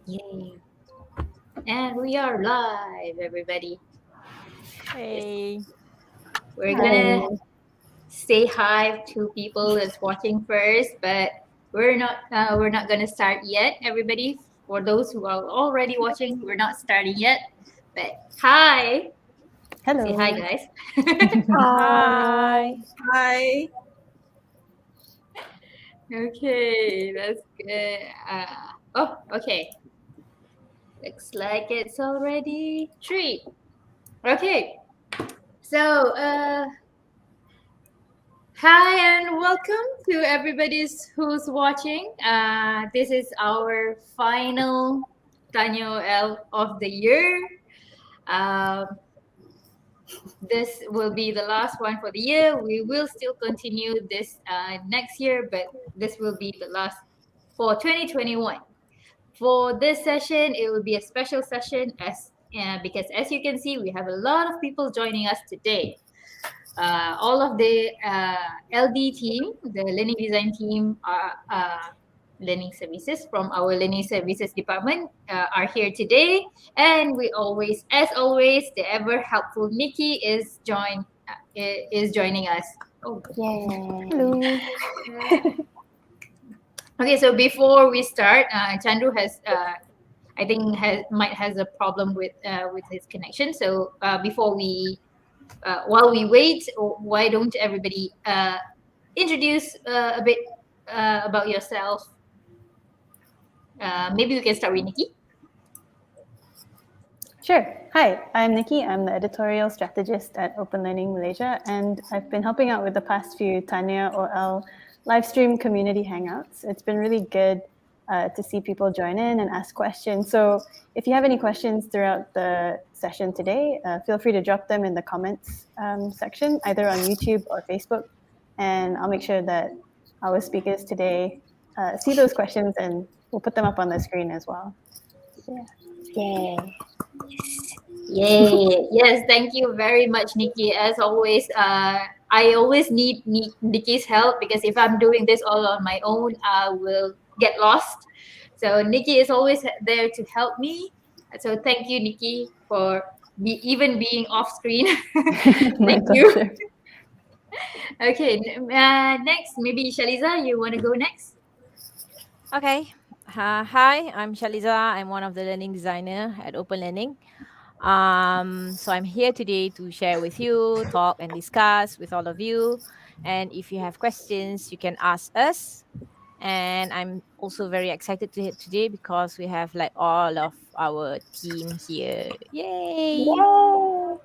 Yay. And we are live, everybody. Hey. We're Hi. gonna say hi to people that's watching first, but we're not gonna start yet, everybody. For those who are already watching, we're not starting yet. But hi. Say hi, Hello. guys. Hi. Hi. Okay, that's good. Oh, okay. Looks like it's already 3. Okay. So, hi and welcome to everybody who's watching. This is our final Tanyo L of the year. Um, this will be the last one for the year. We will still continue this next year, but this will be the last for 2021. For this session, it will be a special session because as you can see, we have a lot of people joining us today. All of the LD team, the learning design team, learning services from our learning services department are here today, and as always, the ever helpful Nikki is joining us. Oh, Yay. Hello. okay. So before we start, Chandru has. I think might has a problem with his connection. So while we wait, why don't everybody introduce a bit about yourself? Maybe we can start with Nikki. Sure. Hi, I'm Nikki. I'm the editorial strategist at OpenLearning Malaysia, and I've been helping out with the past few Tanya OL live stream community hangouts. It's been really good to see people join in and ask questions. So if you have any questions throughout the session today, feel free to drop them in the comments section, either on YouTube or Facebook, and I'll make sure that our speakers today see those questions and we'll put them up on the screen as well. Yeah. Yay. Yay! Yes, thank you very much, Nikki. As always, I always need Nikki's help because if I'm doing this all on my own, I will get lost. So Nikki is always there to help me. So thank you, Nikki, for even being off screen. My Thank you. pleasure. Okay, next, maybe Shaliza, you want to go next? Okay. Hi, I'm Shaliza. I'm one of the learning designer at Open Learning. So I'm here today to share with you, talk and discuss with all of you. And if you have questions, you can ask us. And I'm also very excited today because we have like all of our team here. Yay! Yay!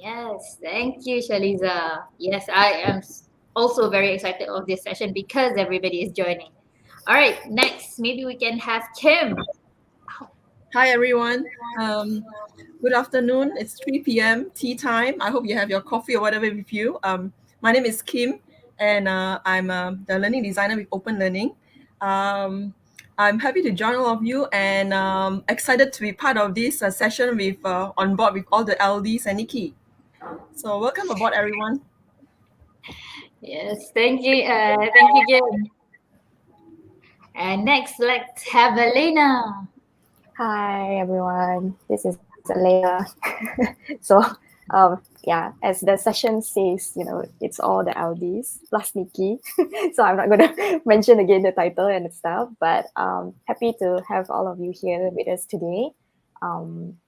Yes, thank you, Shaliza. Yes, I am also very excited of this session because everybody is joining. All right, next, maybe we can have Kim. Hi, everyone. Good afternoon. It's 3 p.m. tea time. I hope you have your coffee or whatever with you. My name is Kim, and I'm the learning designer with Open Learning. I'm happy to join all of you and excited to be part of this session with on board with all the LDs and Nikki. So welcome aboard, everyone. Yes, thank you, Kim. And next, let's have Elena. Hi everyone, this is Alea. so, yeah, as the session says, it's all the LDs plus Nikki. So I'm not going to mention again the title and stuff, but happy to have all of you here with us today.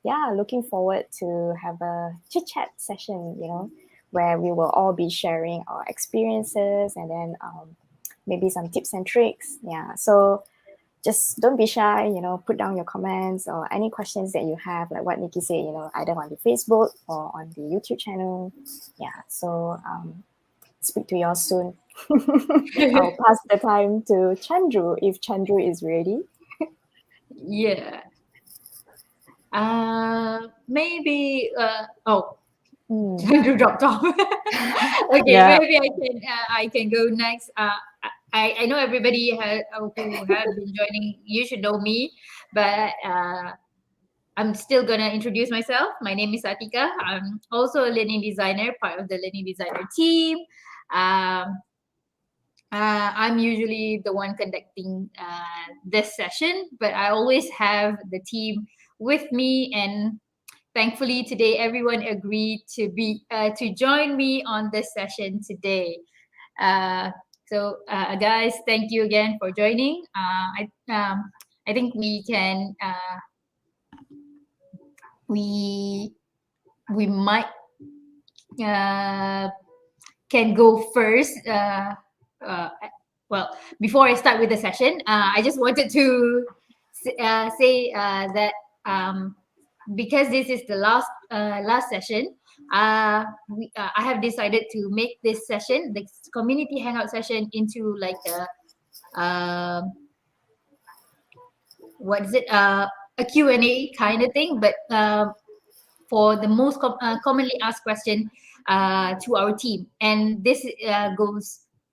Yeah, looking forward to have a chit chat session, where we will all be sharing our experiences and then maybe some tips and tricks. Yeah, so just don't be shy, put down your comments or any questions that you have, like what Nikki said, either on the Facebook or on the YouTube channel. Yeah, so speak to y'all soon. I'll pass the time to Chandru if Chandru is ready. Yeah. Maybe. Chandru dropped off. Okay, Yeah. maybe I can go next. I know everybody who have been joining. You should know me, but I'm still gonna introduce myself. My name is Atika. I'm also a learning designer, part of the learning designer team. Um, I'm usually the one conducting this session, but I always have the team with me, and thankfully today everyone agreed to join me on this session today. Uh, guys, thank you again for joining. I think we we might uh, can go first. Uh, well, before I start with the session, I just wanted to say that um, because this is the last session, I have decided to make this session, the community hangout session, into like what is it? A Q&A kind of thing, but for the most commonly asked question to our team. And this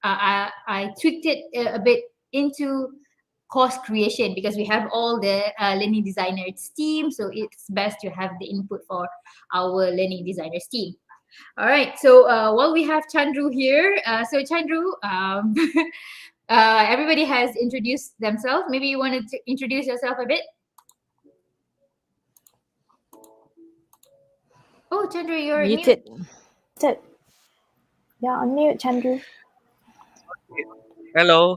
I tweaked it a bit into course creation because we have all the learning designers team. So it's best to have the input for our learning designers team. All right. So while we have Chandru here, so Chandru, everybody has introduced themselves. Maybe you wanted to introduce yourself a bit. Oh, Chandru, you're Muted. Muted. Yeah, unmute, Chandru. Hello.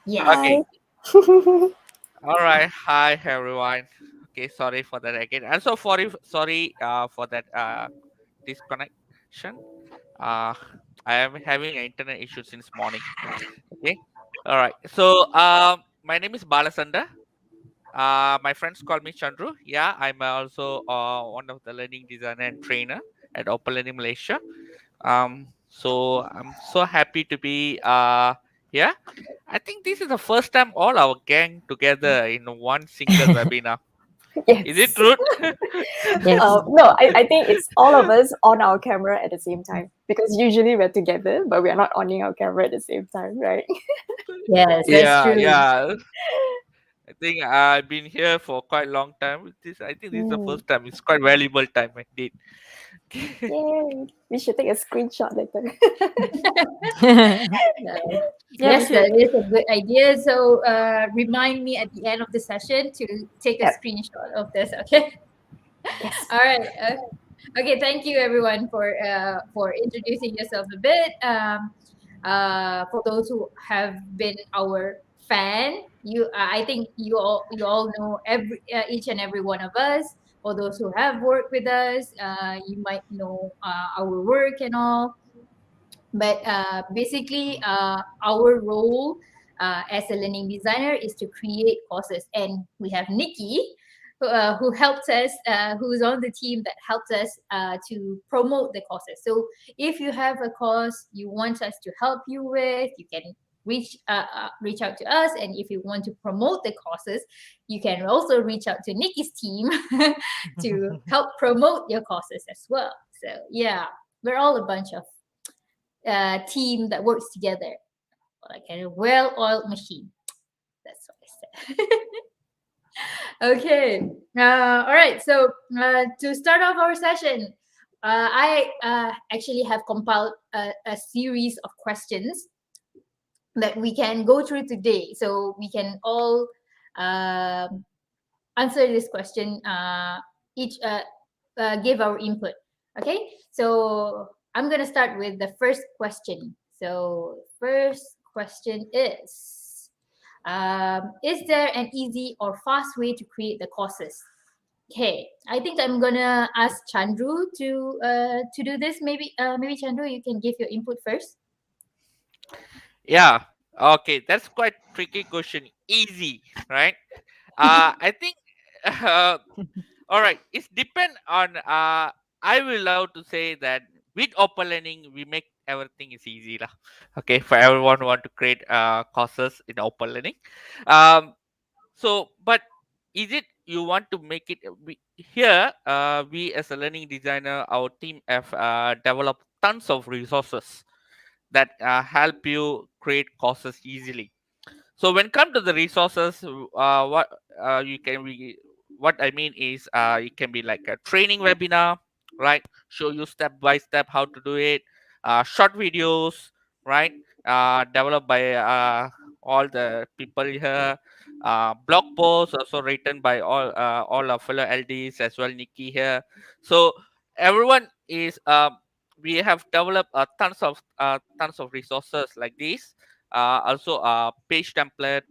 Yes. Okay. Hi. All right. Hi, everyone. Okay. Sorry for that again. Also, sorry for that disconnection. Uh, I am having an internet issue since morning. Okay. All right. So, my name is Balasanda. My friends call me Chandru. Yeah, I'm also one of the learning designer and trainer at OpenLearning Malaysia. So I'm so happy to be here. I think this is the first time all our gang together in one single webinar. Is it Yes. true? Yes. No, I think it's all of us on our camera at the same time because usually we're together, but we are not on our camera at the same time, right? Yes, that's Yeah, true. yeah. I think I've been here for quite a long time. I think this is the Mm. first time. It's quite valuable time indeed. Yay. We should take a screenshot later. Yeah, we Yes, that should. is a good idea. So remind me at the end of the session to take a Yep. screenshot of this. Okay. Yes. All right. Okay. Thank you, everyone, for introducing yourself a bit. For those who have been our fan, I think you all know each and every one of us. For those who have worked with us, you might know our work and all. But basically, our role as a learning designer is to create courses, and we have Nikki, who helps us, who's on the team that helps us to promote the courses. So if you have a course you want us to help you with, you can reach out to us, and if you want to promote the courses, you can also reach out to Nikki's team to help promote your courses as well. So yeah, we're all a bunch of team that works together, like a well-oiled machine. That's what I said. Okay. All right. So to start off our session, I actually have compiled a series of questions that we can go through today, so we can all answer this question. Each give our input. Okay. So I'm gonna start with the first question. So first question is there an easy or fast way to create the courses? Okay, I think I'm gonna ask Chandru to do this. Maybe Chandru, you can give your input first. Yeah. Okay, that's quite tricky question. Easy, right? I think. All right. It's depend on. I will love to say that with open learning we make everything is easy lah. Okay, for everyone who want to create courses in open learning. Um. But is it you want to make it? Here, we as a learning designer, our team have developed tons of resources that help you create courses easily. So when come to the resources, what you can what I mean is it can be like a training webinar, right? Show you step by step how to do it. Short videos, right? developed by all the people here. Blog posts also written by all our fellow LDs as well, Nikki here. So everyone is we have developed tons of resources like this. Also page template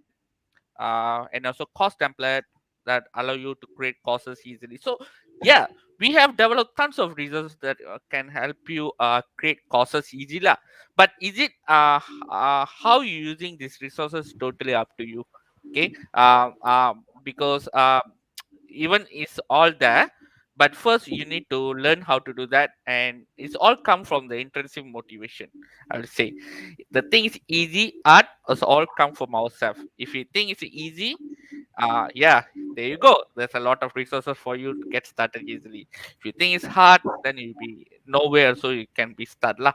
and also course template that allow you to create courses easily. So yeah, we have developed tons of resources that can help you create courses easily lah. But is it how you using these resources totally up to you. Okay, because even it's all there, but first you need to learn how to do that, and it's all come from the intrinsic motivation. I would say the thing is easy, art is all come from ourselves. If you think it's easy, yeah, there you go, there's a lot of resources for you to get started easily. If you think it's hard, then you'll be nowhere, so you can be stuck lah.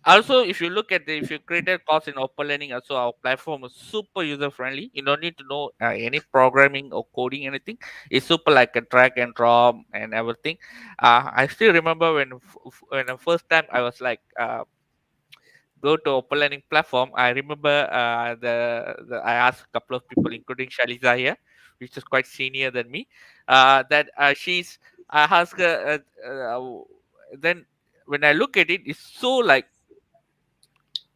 Also, if you look at if you created course in open learning, also our platform is super user friendly. You don't need to know any programming or coding anything. It's super like a drag and drop and everything. I still remember when the first time I was like go to open learning platform. I remember the I asked a couple of people, including Shaliza here, which is quite senior than me, that she's I asked her then when I look at it, it's so like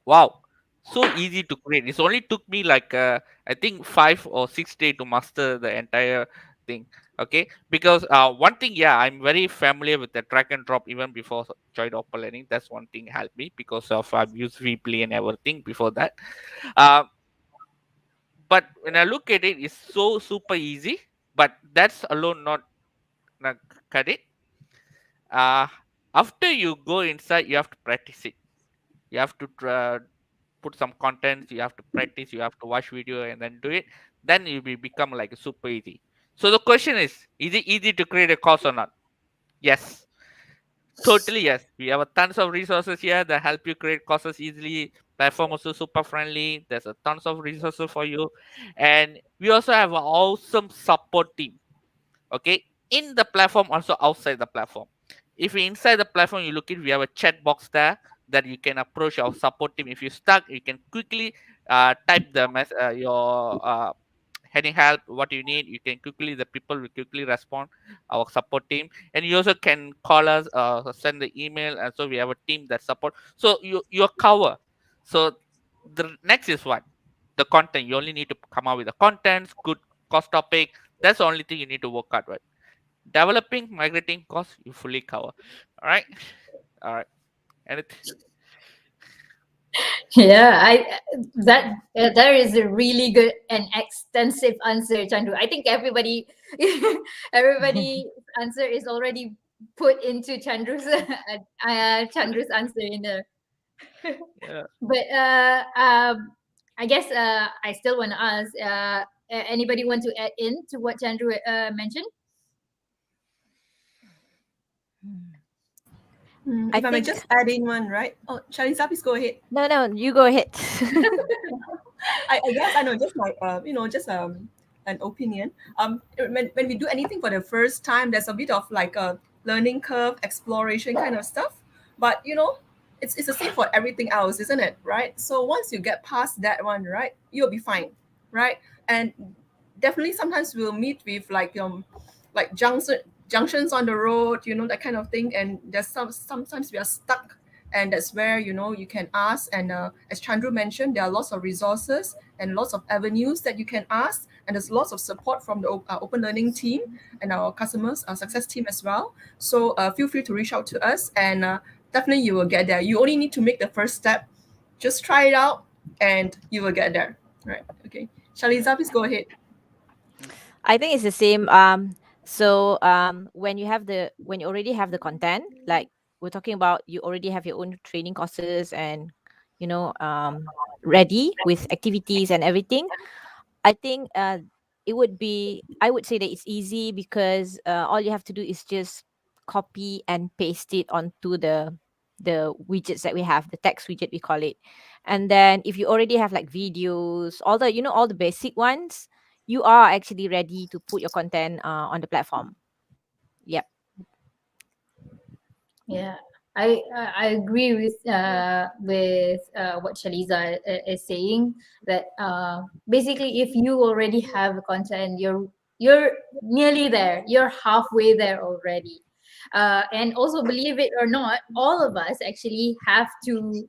wow, so easy to create. It only took me like I think 5 or 6 days to master the entire thing. Okay, because one thing, yeah, I'm very familiar with the drag and drop even before joined open learning. That's one thing helped me because of I've used Vplay and everything before that. Uh, but when I look at it, it's so super easy. But that's alone not cut it. Uh, After you go inside, you have to practice it. You have to put some contents, you have to practice, you have to watch video and then do it, then it will become like super easy. So the question is it easy to create a course or not? Yes, totally yes. We have a tons of resources here that help you create courses easily. Platform also super friendly, there's a tons of resources for you, and we also have an awesome support team. Okay, in the platform, also outside the platform. If you inside the platform, you look at, we have a chat box there that you can approach our support team. If you're stuck, you can quickly type your heading help what you need. You can quickly, the people will quickly respond, our support team. And you also can call us, send the email, and so we have a team that support. So you're covered. So the next is what, the content. You only need to come up with the contents, good cost topic. That's the only thing you need to work out, right? Developing, migrating costs, you fully cover. All right. All right. Anything? Yeah, that is a really good and extensive answer, Chandu. I think everybody's answer is already put into Chandru's answer in there. Yeah. But I guess I still want to ask. Anybody want to add in to what Chandru mentioned? If I may just add in one, right? Oh, Shaliza, please go ahead. No, you go ahead. I guess I know, just like just an opinion. When we do anything for the first time, there's a bit of like a learning curve, exploration kind of stuff. But it's the same for everything else, isn't it? Right. So once you get past that one, right, you'll be fine, right? And definitely sometimes we'll meet with like junctions on the road, that kind of thing. And there's sometimes we are stuck, and that's where you can ask. And as Chandru mentioned, there are lots of resources and lots of avenues that you can ask, and there's lots of support from the open learning team and our customers, our success team as well. So feel free to reach out to us, and definitely you will get there. You only need to make the first step. Just try it out and you will get there. Right. Okay, Shaliza, please go ahead. I think it's the same. When you already have the content, like we're talking about, you already have your own training courses and ready with activities and everything. I think I would say that it's easy because all you have to do is just copy and paste it onto the widgets that we have, the text widget we call it. And then if you already have like videos, all the basic ones, you are actually ready to put your content on the platform. Yep. Yeah, I agree with what Shaliza is saying, that basically if you already have a content, you're nearly there, you're halfway there already. And also, believe it or not, all of us actually have to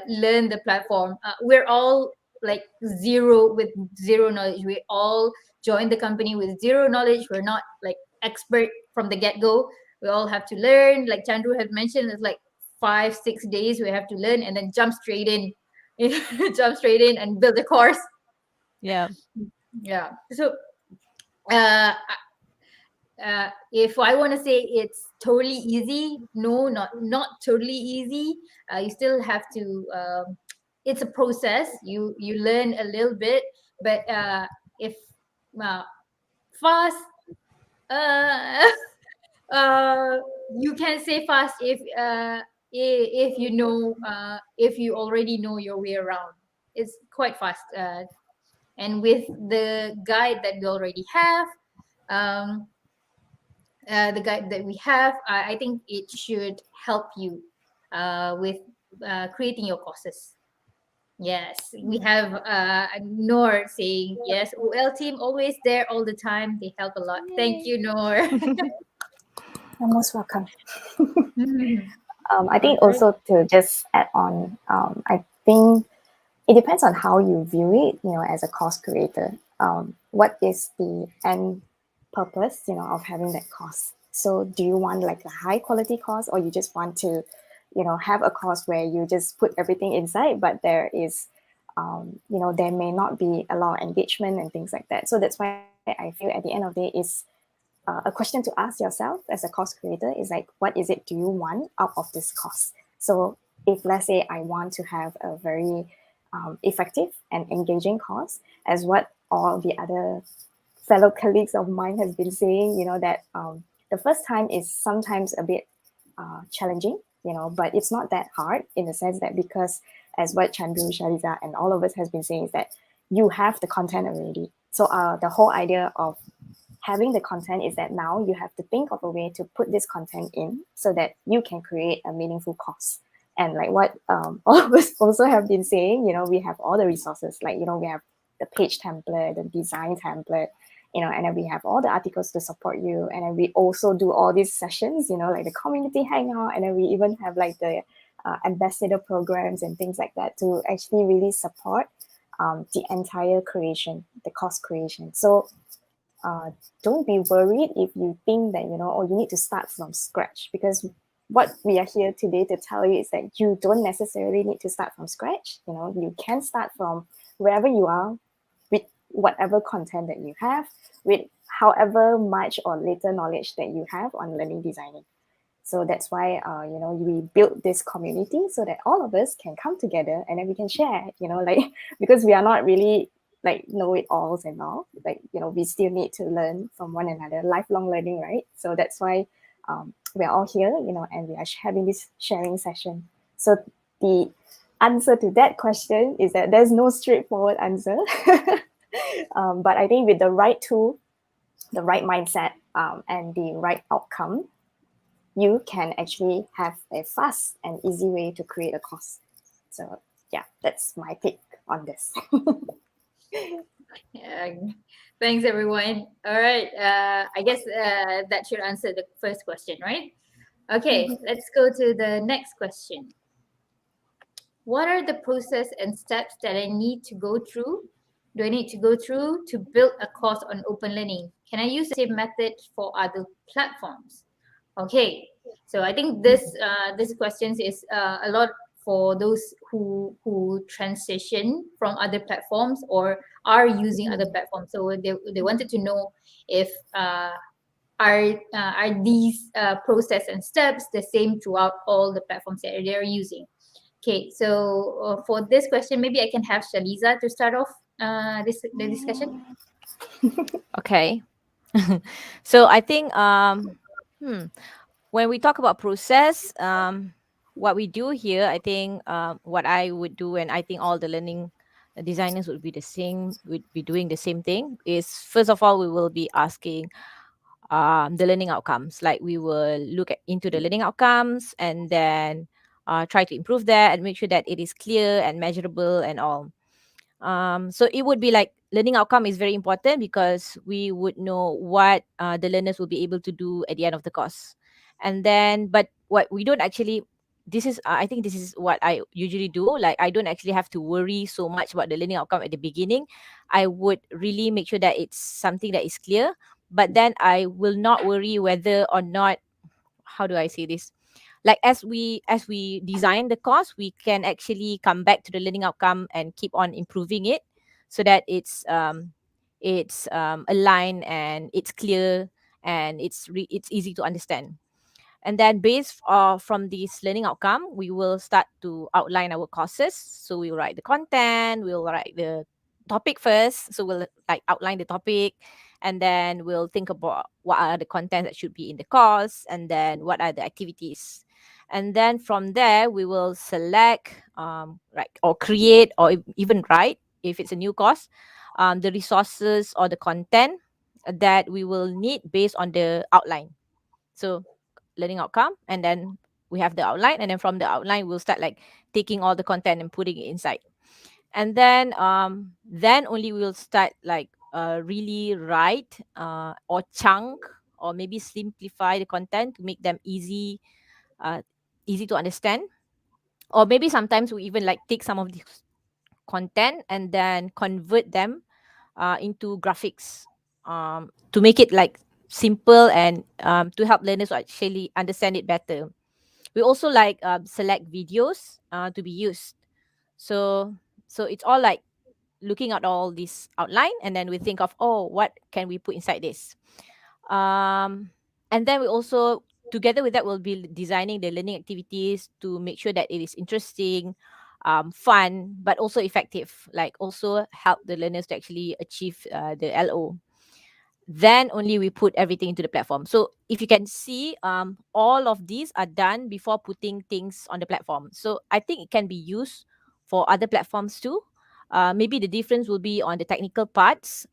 learn the platform. We're all like zero, with zero knowledge. We all joined the company with zero knowledge. We're not like expert from the get-go. We all have to learn, like Chandru had mentioned. It's like 5 6 days we have to learn, and then jump straight in jump straight in and build a course. Yeah. Yeah. So uh, if I want to say it's totally easy, no, not totally easy. You still have to. It's a process. You learn a little bit, but if uh, fast, uh, you can say fast if you know, if you already know your way around. It's quite fast, and with the guide that we already have. Um, the guide that we have, I think it should help you with creating your courses. Yes, we have Noor saying yes. OL team always there all the time. They help a lot. Thank you, Noor. You're most welcome. Mhm. I think Alright. also to just add on, I think it depends on how you view it, as a course creator. What is the end purpose, of having that course? So do you want like a high quality course, or you just want to, have a course where you just put everything inside, but there is, there may not be a lot of engagement and things like that. So that's why I feel at the end of the day is a question to ask yourself as a course creator is like, what is it do you want out of this course? So if let's say I want to have a very effective and engaging course, as what all the other fellow colleagues of mine has been saying, that the first time is sometimes a bit challenging, but it's not that hard in the sense that because as what Chandru, Shaliza, and all of us has been saying is that you have the content already. So the whole idea of having the content is that now you have to think of a way to put this content in so that you can create a meaningful course. And like what all of us also have been saying, we have all the resources, like, we have the page template, the design template, and then we have all the articles to support you. And then we also do all these sessions, like the community hangout. And then we even have like the ambassador programs and things like that to actually really support the entire creation, the course creation. So don't be worried if you think that, oh, you need to start from scratch, because what we are here today to tell you is that you don't necessarily need to start from scratch. You can start from wherever you are with whatever content that you have, with however much or little knowledge that you have on learning designing. So that's why, we built this community so that all of us can come together and then we can share, like, because we are not really like know-it-alls and all, like, we still need to learn from one another, lifelong learning, right? So that's why we're all here, and we are having this sharing session. So the answer to that question is that there's no straightforward answer. But I think with the right tool, the right mindset, and the right outcome, you can actually have a fast and easy way to create a course. So yeah, that's my take on this. Yeah. Thanks, everyone. All right. I guess that should answer the first question, right? Okay, let's go to the next question. What are the process and steps that I need to go through? Do I need to go through to build a course on open learning? Can I use the same method for other platforms? Okay, so I think this questions is a lot for those who transition from other platforms or are using other platforms. So they wanted to know if are these process and steps the same throughout all the platforms that they're using. Okay, so for this question, maybe I can have Shaliza to start off the discussion. Okay. So I think when we talk about process, what we do here, I think what I would do, and I think all the learning designers would be the same, would be doing the same thing, is first of all we will be asking the learning outcomes. Like we will look into the learning outcomes and then try to improve that and make sure that it is clear and measurable and all. So it would be like learning outcome is very important because we would know what the learners will be able to do at the end of the course. And then, but what we don't actually, this is, I think this is what I usually do. Like I don't actually have to worry so much about the learning outcome at the beginning. I would really make sure that it's something that is clear, but then I will not worry whether or not, how do I say this? Like as we design the course, we can actually come back to the learning outcome and keep on improving it so that it's aligned and it's clear and it's easy to understand. And then based from this learning outcome, we will start to outline our courses. So we'll write the content, we'll write the topic first. So we'll like outline the topic, and then we'll think about what are the content that should be in the course, and then what are the activities. And then from there, we will select, like, or create, or even write, if it's a new course, the resources or the content that we will need based on the outline. So learning outcome, and then we have the outline, and then from the outline we'll start like taking all the content and putting it inside. And then only we'll start like really write or chunk or maybe simplify the content to make them uh, easy to understand. Or maybe sometimes we even like take some of the content and then convert them into graphics, to make it like simple and to help learners to actually understand it better. We also like select videos to be used. So so it's all like looking at all this outline, and then we think of, oh, what can we put inside this. And then we also, together with that, we'll be designing the learning activities to make sure that it is interesting, fun, but also effective, like also help the learners to actually achieve the LO. Then only we put everything into the platform. So if you can see, all of these are done before putting things on the platform. So I think it can be used for other platforms too. Maybe the difference will be on the technical parts,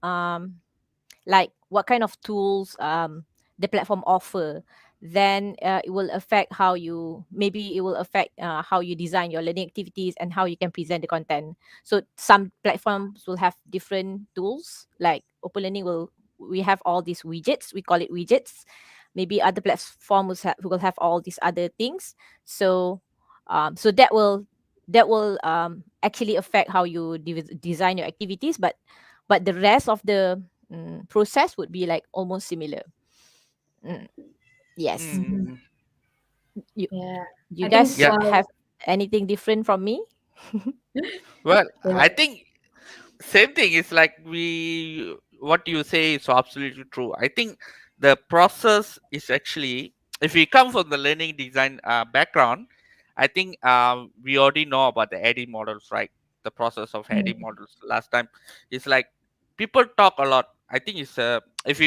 like what kind of tools the platform offer. Then it will affect how you, maybe it will affect how you design your learning activities and how you can present the content. So some platforms will have different tools, like open learning we have all these widgets, we call it widgets. Maybe other platforms will have all these other things. So that will actually affect how you design your activities, but the rest of the process would be like almost similar. Mm, yes. Mhm. Mm, You Yeah. you I think guys yeah. have anything different from me? Well, yeah. I think same thing is like we what you say is absolutely true. I think the process is actually, if we come from the learning design background, I think we already know about the AD models, right? The process of AD Mm. models last time is like people talk a lot. I think it's if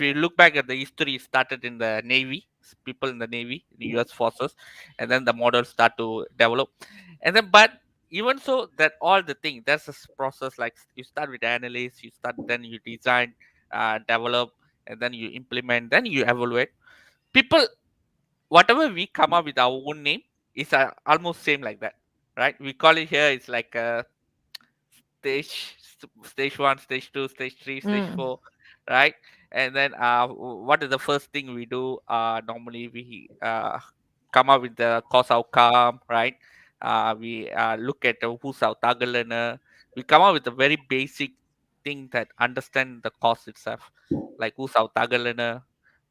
you look back at the history, it started in the Navy, people in the Navy, in the US forces, and then the models start to develop. And then but even so, that all the thing, that's a process. Like you start with analysis, you start, then you design, develop, and then you implement, then you evaluate. People, whatever we come up with our own name is almost same like that, right? We call it here, it's like stage one, stage two, stage three, stage Mm, four, right? And then what is the first thing we do? Normally we come up with the course outcome, right? We look at who's our target learner. We come up with a very basic thing that understand the course itself, like who's our target learner,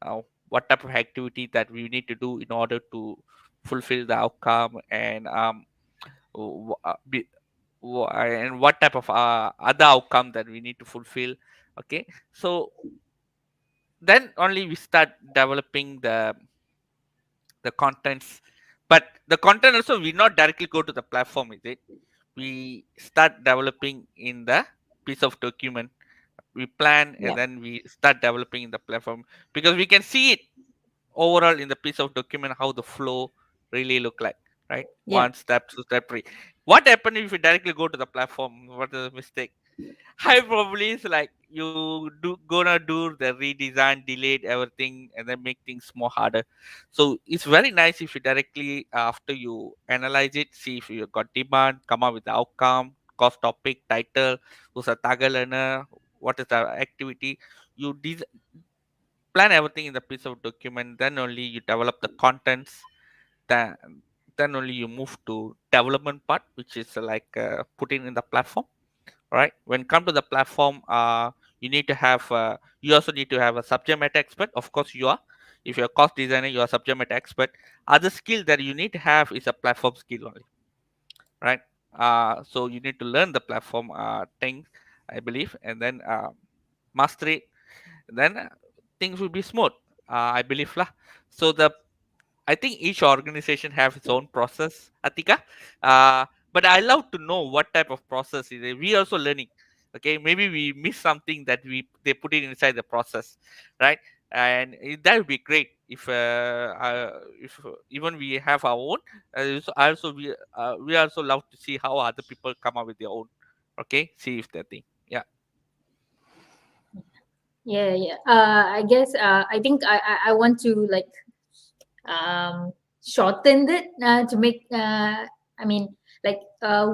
uh, what type of activity that we need to do in order to fulfill the outcome, and and what type of other outcome that we need to fulfill. Okay, so then only we start developing the contents. But the content also, we not directly go to the platform, is it? We start developing in the piece of document. We plan and yeah, then we start developing in the platform, because we can see it overall in the piece of document how the flow really look like, right? yeah. One step, two step, three. What happens if you directly go to the platform? What is the mistake? High probably is like you gonna do the redesign, delete everything, and then make things more harder. So it's very nice if you directly after you analyze it, see if you got demand, come up with the outcome, cost, topic, title, who's a target learner, what is the activity. You plan everything in the piece of document. Then only you develop the contents. Then then only you move to development part, which is like putting in the platform, right? When come to the platform, you need to have you also need to have a subject matter expert. Of course you are. If you're a cost designer, you're a subject matter expert. Other skill that you need to have is a platform skill only, right? So you need to learn the platform thing, I believe, and then master it. Then things will be smooth, I believe lah. So the I think each organization have its own process, Atika. But I love to know what type of process is it. We also learning. Okay, maybe we miss something that they put it inside the process, right? And that would be great if even we have our own. I also we also love to see how other people come up with their own. Okay, see if that thing. Yeah. Yeah, yeah. I guess I think I want to like shorten it to make I mean like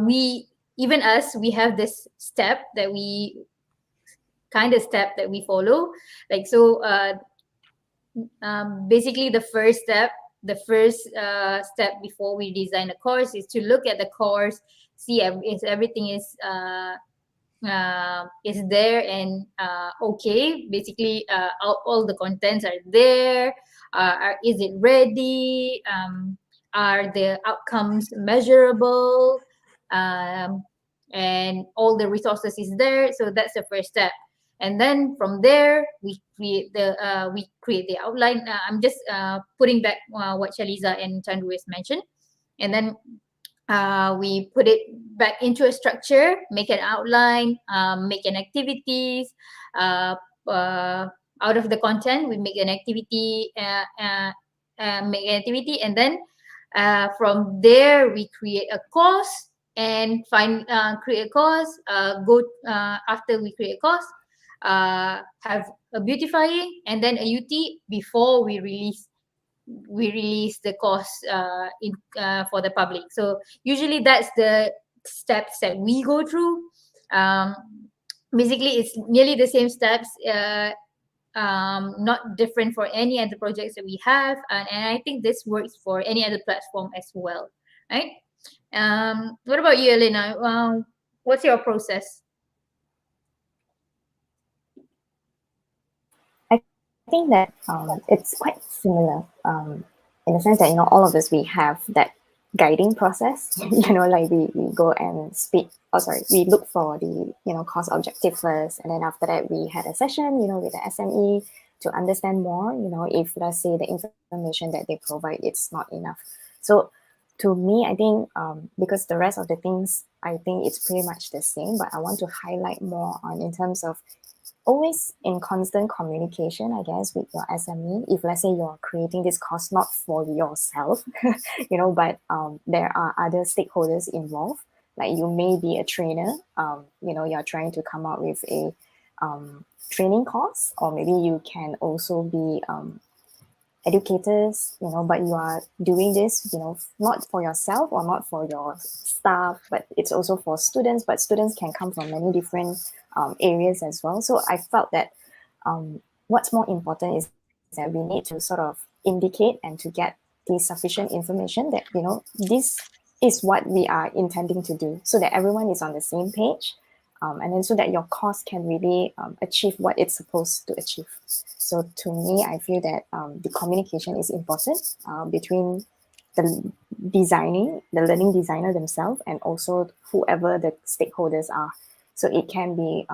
we even us we have this step that we follow, like so basically the first step before we design a course is to look at the course, see if everything is there and okay. Basically, all the contents are there. Is it ready? Are the outcomes measurable? Um, and all the resources is there. So that's the first step. And then from there, we create the outline. I'm just putting back what Shaliza and Chandru has mentioned, and then we put it back into a structure, make an outline, make an activities. Uh, uh, Out of the content, we make an activity, and then from there we create a course and create a course. Go After we create a course, have a beautifying and then a UT before we release the course for the public. So usually that's the steps that we go through. Um, Basically, it's nearly the same steps, not different for any other projects that we have, and I think this works for any other platform as well, right? What about you, Elena? What's your process? I think that it's quite similar in the sense that, all of us, we have that guiding process. Like we go and speak, we look for the, course objective first. And then after that, we had a session, with the SME to understand more, if, let's say, the information that they provide, it's not enough. So to me, I think because the rest of the things, I think it's pretty much the same, but I want to highlight more on in terms of always in constant communication, I guess, with your SME. If, let's say, you're creating this course not for yourself, but there are other stakeholders involved. Like you may be a trainer, you're trying to come up with a training course, or maybe you can also be educators, but you are doing this, not for yourself or not for your staff, but it's also for students. But students can come from many different areas as well. So I felt that what's more important is that we need to sort of indicate and to get the sufficient information that, this is what we are intending to do, so that everyone is on the same page. And then so that your course can really achieve what it's supposed to achieve. So to me, I feel that the communication is important between the learning designer themselves, and also whoever the stakeholders are. So it can be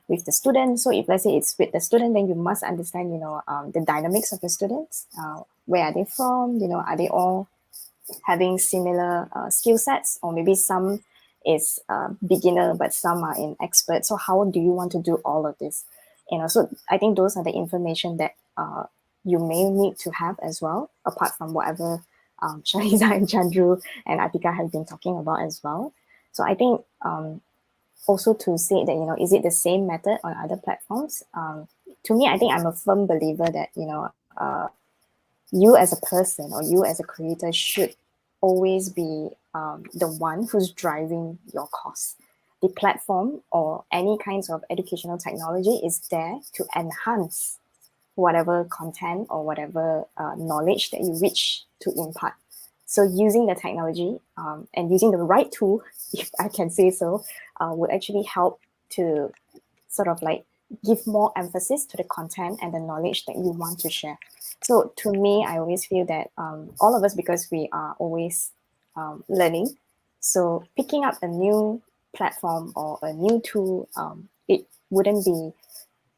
with the student. So if, let's say, it's with the student, then you must understand, the dynamics of the students. Where are they from? Are they all having similar skill sets, or maybe some is beginner but some are in expert? So how do you want to do all of this? So I think those are the information that you may need to have as well, apart from whatever Shariza and Chandru and Atika have been talking about as well. So I think also to say that, is it the same method on other platforms? To me, I think I'm a firm believer that, you as a person or you as a creator should always be the one who's driving your course. The platform or any kinds of educational technology is there to enhance whatever content or whatever knowledge that you wish to impart. So using the technology and using the right tool, if I can say so, would actually help to sort of like give more emphasis to the content and the knowledge that you want to share. So to me, I always feel that all of us, because we are always learning, so picking up a new platform or a new tool, it wouldn't be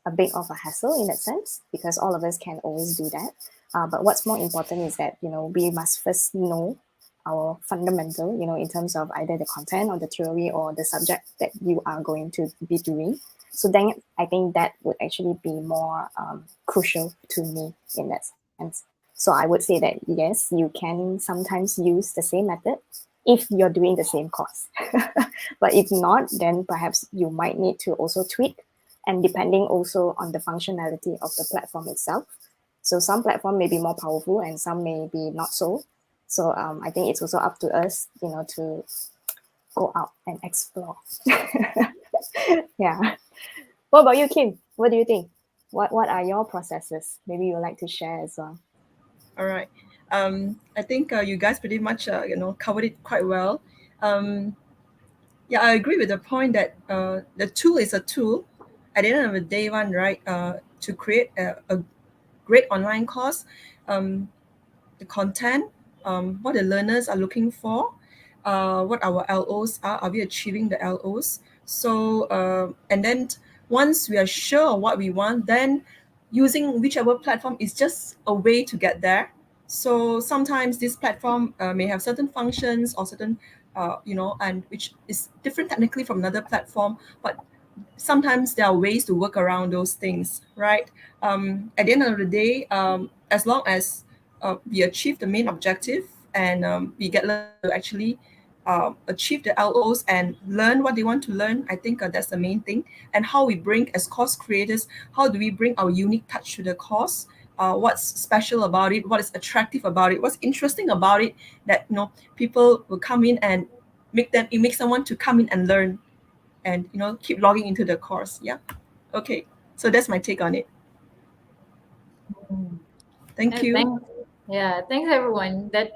a bit of a hassle in that sense, because all of us can always do that. But what's more important is that, we must first know our fundamental, in terms of either the content or the theory or the subject that you are going to be doing. So then I think that would actually be more crucial to me in that sense. So I would say that yes, you can sometimes use the same method if you're doing the same course. But if not, then perhaps you might need to also tweak, and depending also on the functionality of the platform itself. So some platform may be more powerful and some may be not so. So I think it's also up to us, to go out and explore. Yeah. What about you, Kim? What do you think? What are your processes? Maybe you'd like to share as well. All right. I think you guys pretty much covered it quite well. Yeah, I agree with the point that the tool is a tool. At the end of the day, one right, to create a great online course, the content, what the learners are looking for, what our LOs are we achieving the LOs? So, and then once we are sure of what we want, then using whichever platform is just a way to get there. So sometimes this platform may have certain functions or certain, and which is different technically from another platform, but sometimes there are ways to work around those things, right? At the end of the day, as long as we achieve the main objective and we get learners to actually achieve the LOs and learn what they want to learn, I think that's the main thing. And how we bring, as course creators, how do we bring our unique touch to the course? What's special about it? What is attractive about it? What's interesting about it that people will come in and it makes someone to come in and learn and keep logging into the course. Yeah. Okay. So that's my take on it. Thank you. Thanks. Yeah, thanks everyone. That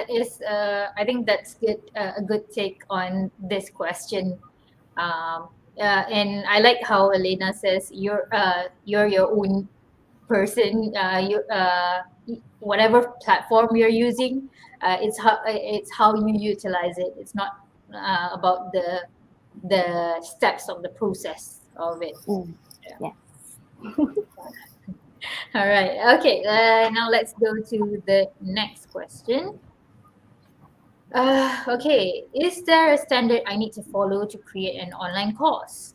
is, I think that's good. A good take on this question. And I like how Elena says you're your own person. Whatever platform you're using, it's how you utilize it. It's not about the steps of the process of it. Yeah. All right. Okay. Now let's go to the next question. Okay. Is there a standard I need to follow to create an online course?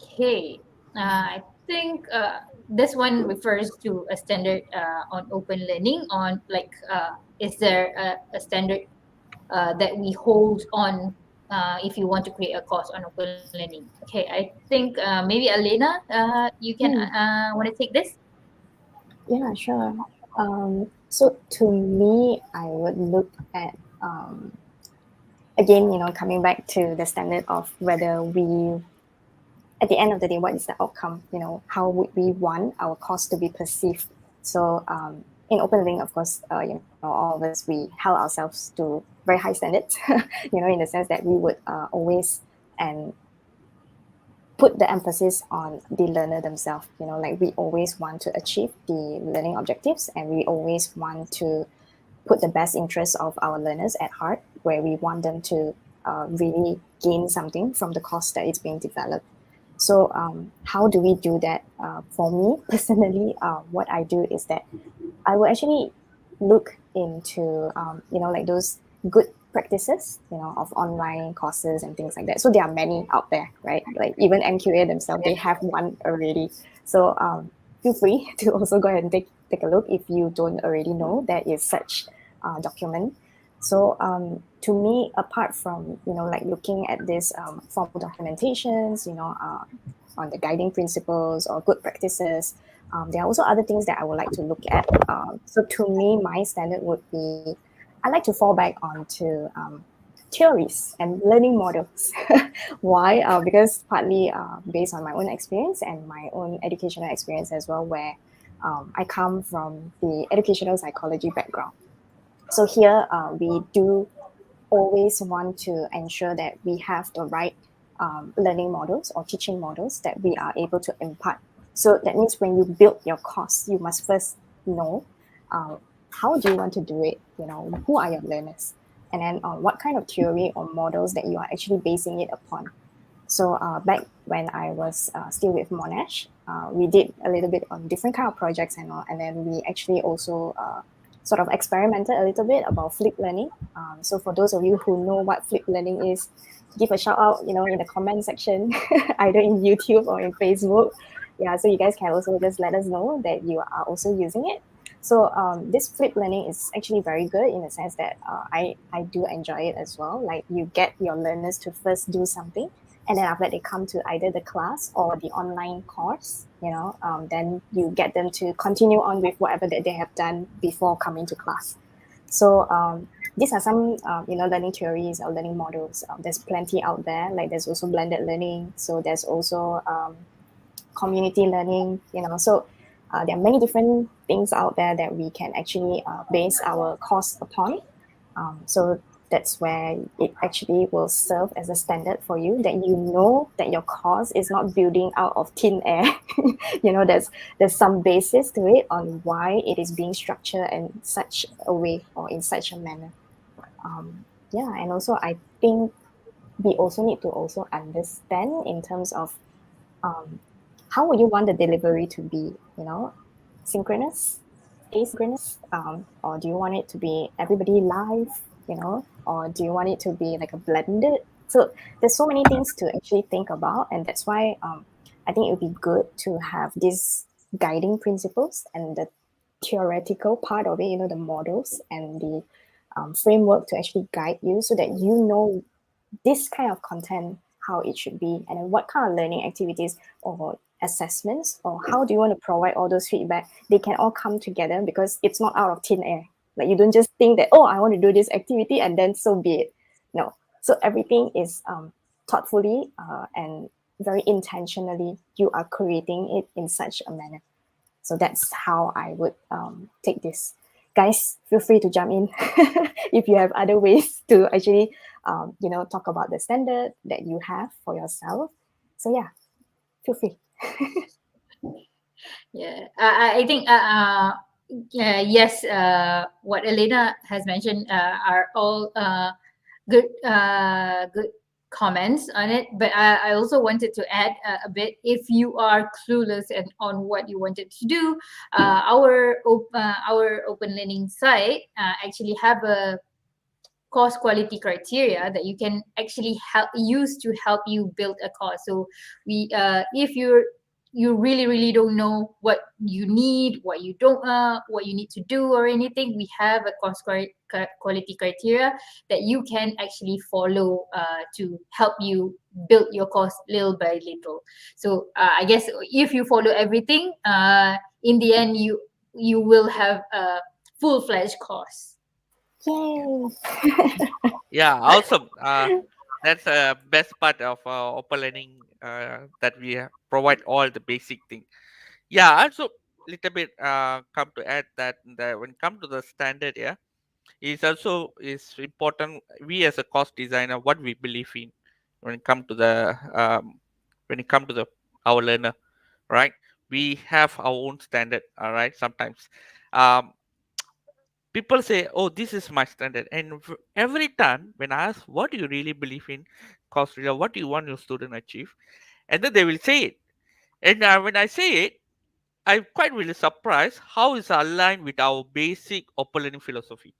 Okay. I think this one refers to a standard on open learning. On like, is there a standard that we hold on if you want to create a course on open learning? Okay. I think maybe Elena, you can want to take this. Yeah, sure. So to me, I would look at again, coming back to the standard of whether we, at the end of the day, what is the outcome? How would we want our course to be perceived? So in open learning, of course, all of us, we held ourselves to very high standards, in the sense that we would always and put the emphasis on the learner themselves. Like we always want to achieve the learning objectives, and we always want to put the best interests of our learners at heart, where we want them to really gain something from the course that is being developed. So how do we do that? For me personally, what I do is that I will actually look into, like those good practices, of online courses and things like that. So there are many out there, right? Like even MQA themselves, they have one already. So feel free to also go ahead and take a look if you don't already know there is such document. So to me, apart from like looking at this formal documentations, on the guiding principles or good practices, there are also other things that I would like to look at. So to me, my standard would be I like to fall back onto theories and learning models. Why? Because partly based on my own experience and my own educational experience as well, where I come from the educational psychology background. So here we do always want to ensure that we have the right learning models or teaching models that we are able to impart. So that means when you build your course, you must first know uh, how do you want to do it, who are your learners, and then what kind of theory or models that you are actually basing it upon. So back when I was still with Monash, we did a little bit on different kind of projects and all, and then we actually also sort of experimented a little bit about flipped learning. So for those of you who know what flipped learning is, give a shout out, in the comment section, either in YouTube or in Facebook. Yeah, so you guys can also just let us know that you are also using it. So this flipped learning is actually very good in the sense that I do enjoy it as well. Like you get your learners to first do something, and then after that they come to either the class or the online course, then you get them to continue on with whatever that they have done before coming to class. So these are some learning theories or learning models. There's plenty out there. Like there's also blended learning, so there's also community learning, so there are many different things out there that we can actually base our course upon. So that's where it actually will serve as a standard for you, that that your course is not building out of thin air. There's some basis to it on why it is being structured in such a way or in such a manner. Yeah, and also I think we also need to also understand in terms of how would you want the delivery to be, synchronous, asynchronous, or do you want it to be everybody live, or do you want it to be like a blended? So there's so many things to actually think about, and that's why I think it would be good to have these guiding principles and the theoretical part of it, the models and the framework to actually guide you so that you know this kind of content, how it should be, and then what kind of learning activities or assessments, or how do you want to provide all those feedback. They can all come together because it's not out of thin air. Like you don't just think that, oh, I want to do this activity and then so be it. No. So everything is thoughtfully and very intentionally, you are creating it in such a manner. So that's how I would take this. Guys, feel free to jump in if you have other ways to actually, talk about the standard that you have for yourself. So yeah, feel free. Yeah, I think yes, what Elena has mentioned are all good comments on it. But I also wanted to add a bit. If you are clueless and on what you wanted to do, our open learning site actually have a course quality criteria that you can actually use to help you build a course. So we if you really don't know what you need, what you don't what you need to do or anything, we have a course quality criteria that you can actually follow to help you build your course little by little. So I guess if you follow everything, in the end you will have a full-fledged course. Yay! Yeah, awesome. That's the best part of open learning, that we provide all the basic thing. Yeah, also little bit come to add that when come to the standard, yeah, is also is important. We as a course designer, what we believe in when it come to the when it come to the our learner, right? We have our own standard, all right. Sometimes, um, people say, "Oh, this is my standard," and every time when I ask, "What do you really believe in, course leader? What do you want your student to achieve?" and then they will say it, and when I say it, I'm quite really surprised how it's aligned with our basic open learning philosophy.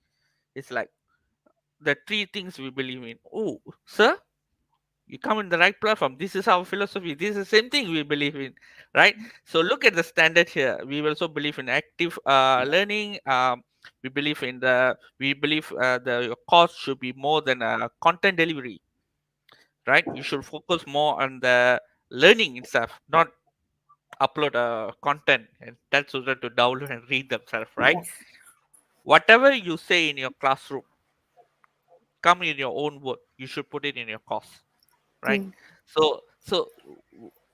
It's like the three things we believe in. Oh, sir, you come in the right platform. This is our philosophy. This is the same thing we believe in, right? So look at the standard here. We also believe in active learning. We believe the cost should be more than content delivery, right? You should focus more on the learning itself, not upload content and tell students to download and read themselves, right? Yes. Whatever you say in your classroom, come in your own word. You should put it in your course, right? Mm. So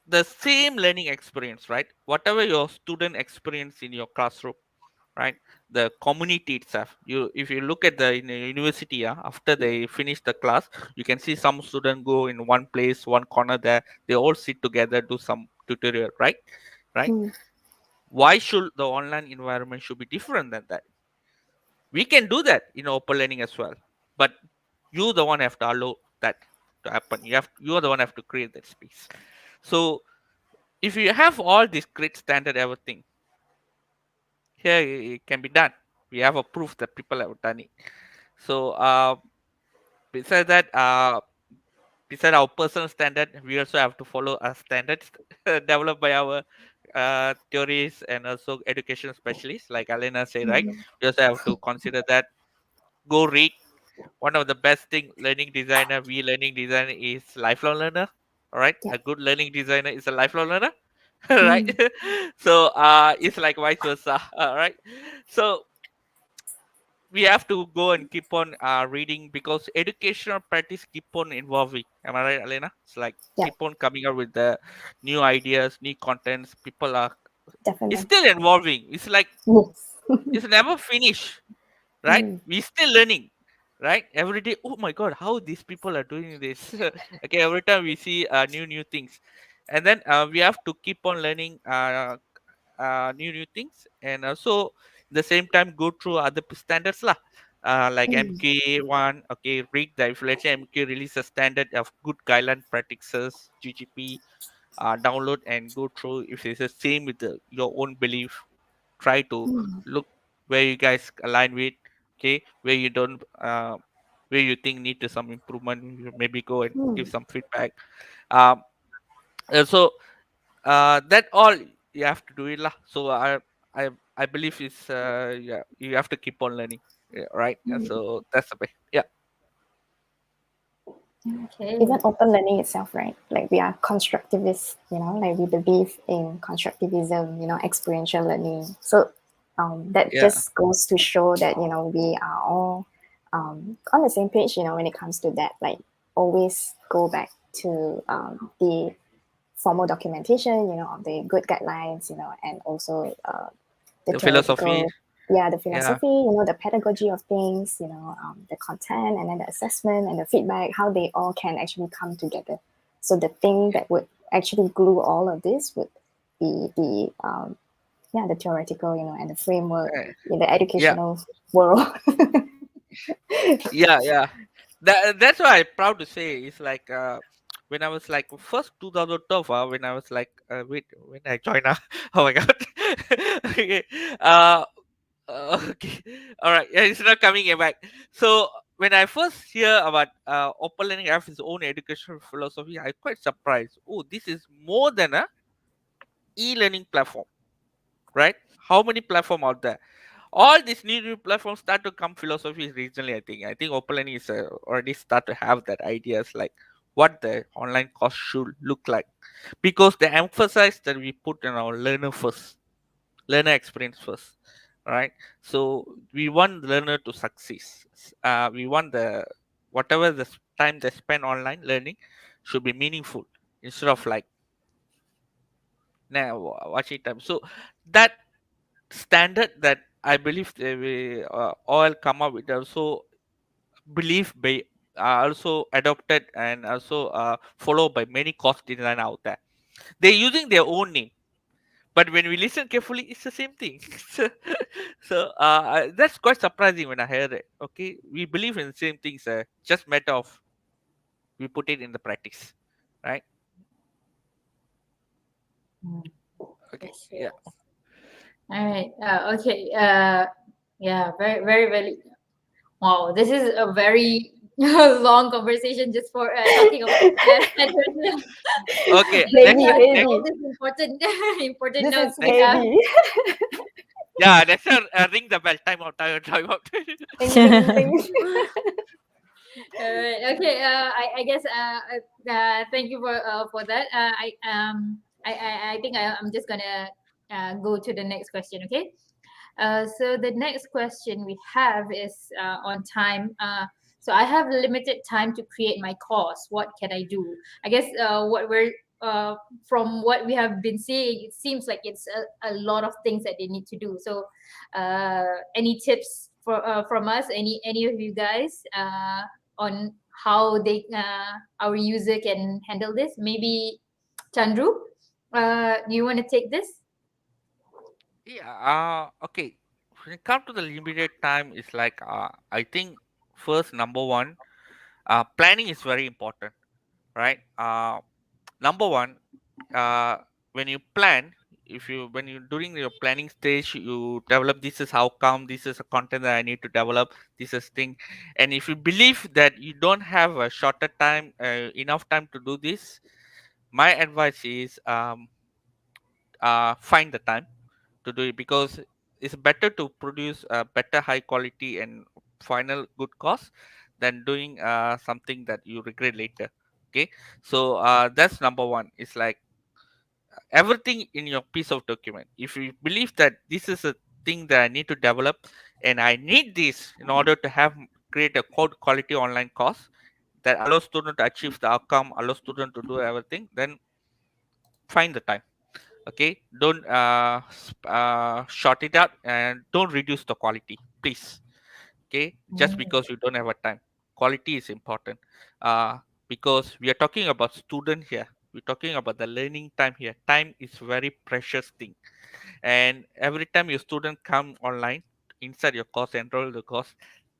the same learning experience, right? Whatever your student experience in your classroom, right? The community itself. You if you look at the in a university, after they finish the class, you can see some student go in one place, one corner there. They all sit together, do some tutorial, right? Right? Mm. Why should the online environment should be different than that? We can do that in open learning as well, but you the one have to allow that to happen. You are the one have to create that space. So if you have all this great standard everything here, it can be done. We have a proof that people have done it. So beside that, beside our personal standard, we also have to follow a standards developed by our theories and also education specialists, like Alena said, right? Mhm. We also have to consider that. Go read. One of the best thing learning designer, we learning designer is lifelong learner. All right, Yeah. a good learning designer is a lifelong learner. Right. Mm. So it's like vice versa. All right. So we have to go and keep on reading, because educational practice keep on evolving. Am I right, Elena? It's like Yeah. keep on coming up with the new ideas, new contents. People are, it's Definitely. still evolving. It's like Yes. it's never finished, right? Mm. We still learning, right? Every day. Oh my God, how these people are doing this? Okay, every time we see new things, and then we have to keep on learning new things, and also the same time go through other standards lah. Like Mm. MK1, okay, read the if let's say MK release a standard of good guideline practices, GGP, download and go through. If it's the same with your own belief, try to Mm. look where you guys align with, okay, where you don't, where you think need to some improvement, you maybe go and give Mm. some feedback. Um, so that all you have to do it lah. So I believe it's yeah, you have to keep on learning, yeah, right? And Mm. so that's the way. Yeah, Okay. Even open learning itself, right? Like we are constructivists, like we believe in constructivism, experiential learning. So that yeah. just goes to show that, we are all on the same page, when it comes to that. Like always go back to the formal documentation, of the good guidelines, and also the The philosophy, theoretical, yeah, the yeah, philosophy, the pedagogy of things, the content, and then the assessment and the feedback, how they all can actually come together. So the thing that would actually glue all of this would be the theoretical, and the framework eh, in the yeah, educational world. yeah. That's why I'm proud to say it's like when I was like first 2012, when I was like wait, when I joined oh my God. Okay. Okay. All right. Yeah, it's not coming back. So when I first hear about open learning have its own educational philosophy, I quite surprised. Oh, this is more than a e-learning platform, right? How many platform out there? All these new platforms start to come philosophies regionally. I think open learning is already start to have that ideas like what the online course should look like, because the emphasis that we put in our learner first, learner experience first, right? So we want the learner to succeed. We want the whatever the time they spend online learning should be meaningful instead of like now watching time. So that standard that I believe they will all come up with also belief by also adopted and also followed by many course design out there. They're using their own name, but when we listen carefully, it's the same thing. So that's quite surprising when I heard it. Okay, we believe in the same things. Just matter of we put it in the practice, right? Mm. Okay, Yes, yeah, yes. All right. Okay. Yeah. Very, very, very. Wow. This is a very long conversation just for talking about centers. okay. But Next, Heavy, yeah, next. all heavy. this important, important This notes is we Next, have. heavy. Yeah, that's a ring the bell. Time out. Time out. Time out. Ding, ding, ding. All right. Okay. I guess. Thank you for that. I think I'm just gonna go to the next question. Okay. So the next question we have is on time. So I have limited time to create my course. What can I do? I guess what we're from what we have been seeing, it seems like it's a lot of things that they need to do. So, any tips from us? Any of you guys on how they our user can handle this? Maybe Chandru, do you want to take this? Yeah. Okay. When it comes to the limited time, it's like I think first number one, planning is very important, right? Number one, uh, when you plan, if you when you during your planning stage, you develop this is how come this is a content that I need to develop. This is thing, and if you believe that you don't have a shorter time, enough time to do this, my advice is find the time to do it because it's better to produce a better high quality and final good cost than doing something that you regret later. Okay, so that's number one. It's like everything in your piece of document, if you believe that this is a thing that I need to develop and I need this in order to have create a code quality online course that allows student to achieve the outcome, allows student to do everything, then find the time. Okay, don't short it out and don't reduce the quality, please. Okay, just Mm. because you don't have a time, quality is important. uh, because we are talking about student here, we're talking about the learning time here. Time is very precious thing, and every time your student come online inside your course, enroll the course,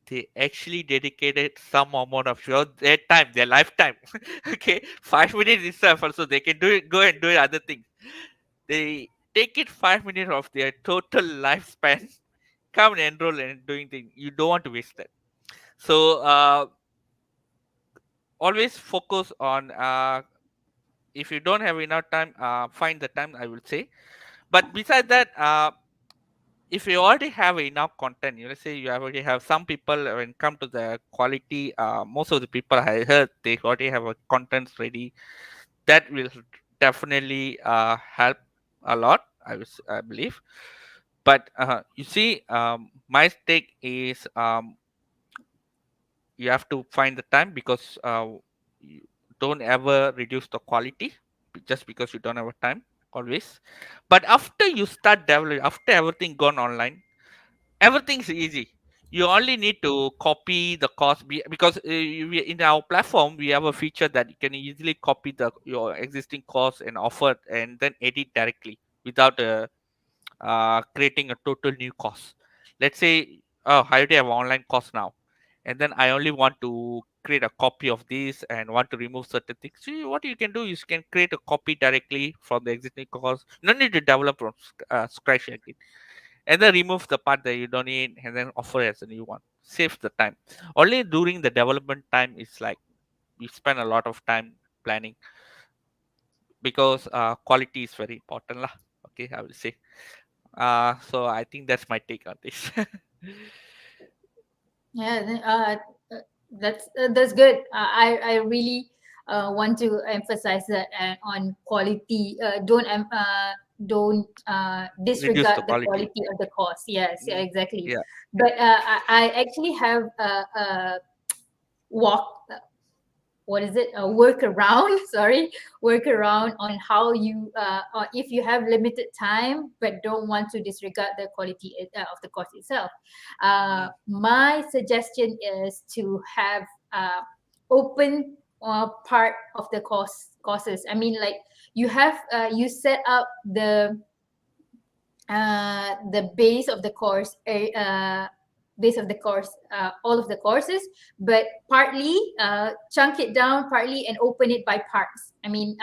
they actually dedicated some amount of their time, their lifetime. Okay, 5 minutes itself also they can do it, go and do it other things. They take it 5 minutes of their total lifespan, come and enroll and doing things. You don't want to waste that. So always focus on if you don't have enough time, find the time, I will say. But besides that, if you already have enough content, you know, say you already have some people when come to the quality, most of the people I heard they already have a contents ready. That will definitely help a lot. I believe. But you see, my take is you have to find the time because you don't ever reduce the quality just because you don't have a time always. But after you start developing, after everything gone online, everything's easy. You only need to copy the cost because in our platform we have a feature that you can easily copy the your existing cost and offer and then edit directly without creating a total new cost. Let's say, oh, I already have online cost now, and then I only want to create a copy of this and want to remove certain things. See, what you can do is you can create a copy directly from the existing cost. No need to develop from scratch again, and then remove the part that you don't need, and then offer as a new one. Saves the time. Only during the development time is like we spend a lot of time planning because quality is very important lah. Okay, I will say. So I think that's my take on this. Yeah, uh, that's good. I really want to emphasize that on quality. Don't Reduce the disregard the quality. quality of the course. Yes, yeah, Mm, exactly. yeah, But I actually have a walk. What is it? A workaround. Sorry, workaround on how you or if you have limited time but don't want to disregard the quality of the course itself. mm, My suggestion is to have open part of the courses. I mean, like you have you set up the base of the course, base of the course, all of the courses, but partly chunk it down, partly and open it by parts. I mean,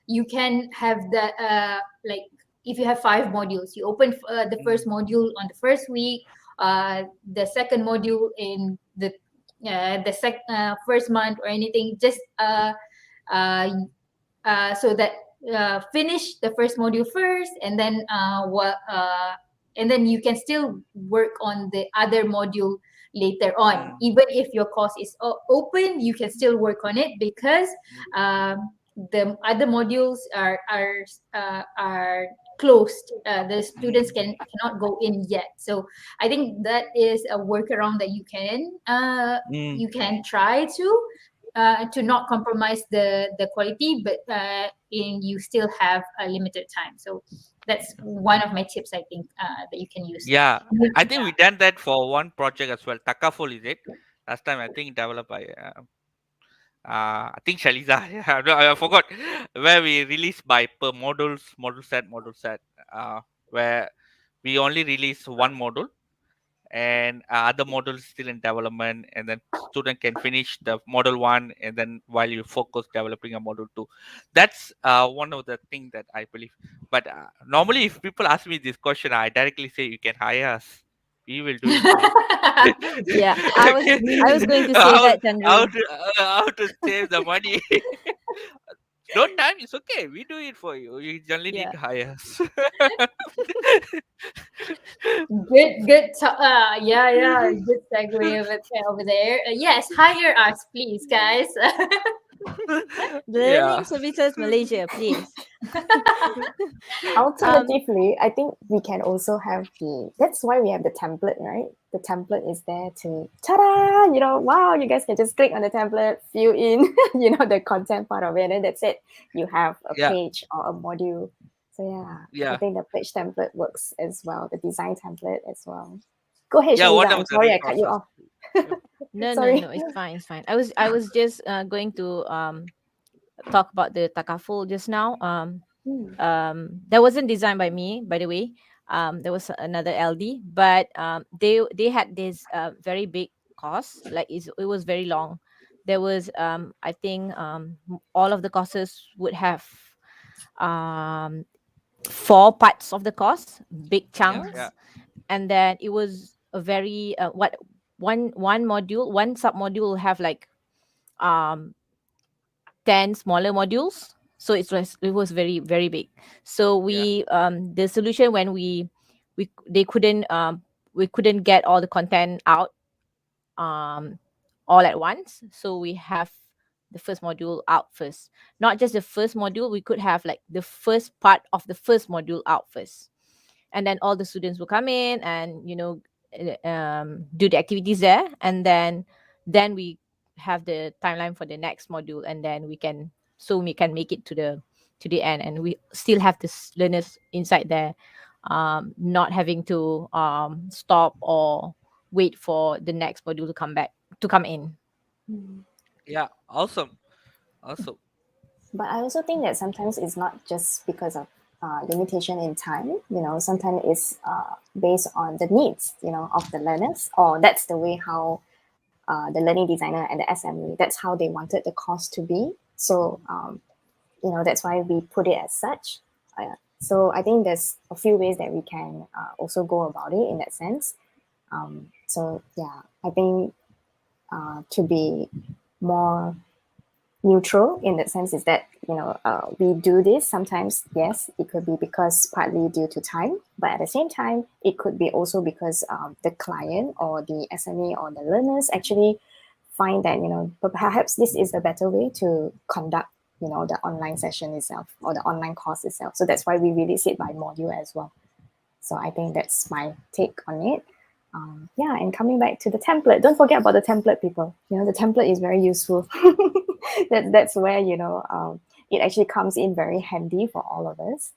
you can have the like if you have 5 modules, you open the mm, first module on the first week, the second module in the first month or anything. Just uh, so that finish the first module first, and then what? and then you can still work on the other module later on. Even if your course is open, you can still work on it because the other modules are closed. The students cannot go in yet. So I think that is a workaround that you can try to not compromise the quality, but you still have a limited time. So that's one of my tips, I think, that you can use. Yeah, I think we done that for one project as well. Takaful, is it? Last time I think developed by I think Shaliza. Yeah, no, I forgot where we released by per module set. Where we only release one module and other module is still in development, and then student can finish the model one, and then while you focus developing a model two. That's one of the thing that I believe. But normally if people ask me this question, I directly say you can hire us, we will do it for you. Yeah, I was going to say how, that, Chandru. how to save the money. No time, it's okay, we do it for you, you only need Yeah. to hire us. Good segue over there. Yes, hire us, please, guys. Learning Services Malaysia, please. Alternatively, I think we can also have that's why we have the template, right? The template is there to, ta-da, wow, you guys can just click on the template, fill in, the content part of it, and then that's it. You have a Yeah, page or a module. So I yeah, think the page template works as well, the design template as well. Go ahead, yeah, one Shaliza. of I'm the sorry I cut you resources. off. No, no, Sorry. no. It's fine. It's fine. I was just going to talk about the takaful just now. Hmm. That wasn't designed by me, by the way. There was another LD, but they had this very big course. Like it was very long. There was I think all of the courses would have um 4 parts of the course, big Yeah, chunks, yeah, and then it was a very what one module, one sub module will have like um 10 smaller modules, so it was very very big. So yeah, the solution when we they couldn't we couldn't get all the content out um all at once, so we have the first module out first. Not just the first module, we could have like the first part of the first module out first, and then all the students will come in and do the activities there, and then we have the timeline for the next module, and then we can make it to the end, and we still have the learners inside there, not having to stop or wait for the next module to come in. Hmm. yeah. Awesome, awesome. But I also think that sometimes it's not just because of limitation in time. Sometimes it's based on the needs, of the learners, or that's the way how the learning designer and the SME, that's how they wanted the course to be. So, that's why we put it as such. So I think there's a few ways that we can also go about it in that sense. So yeah, I think to be more neutral in that sense is that we do this sometimes. Yes, it could be because partly due to time, but at the same time it could be also because the client or the SME or the learners actually find that but perhaps this is a better way to conduct the online session itself or the online course itself. So that's why we release it by module as well. So I think that's my take on it. Yeah, and coming back to the template, don't forget about the template, people. The template is very useful. That's where it actually comes in very handy for all of us.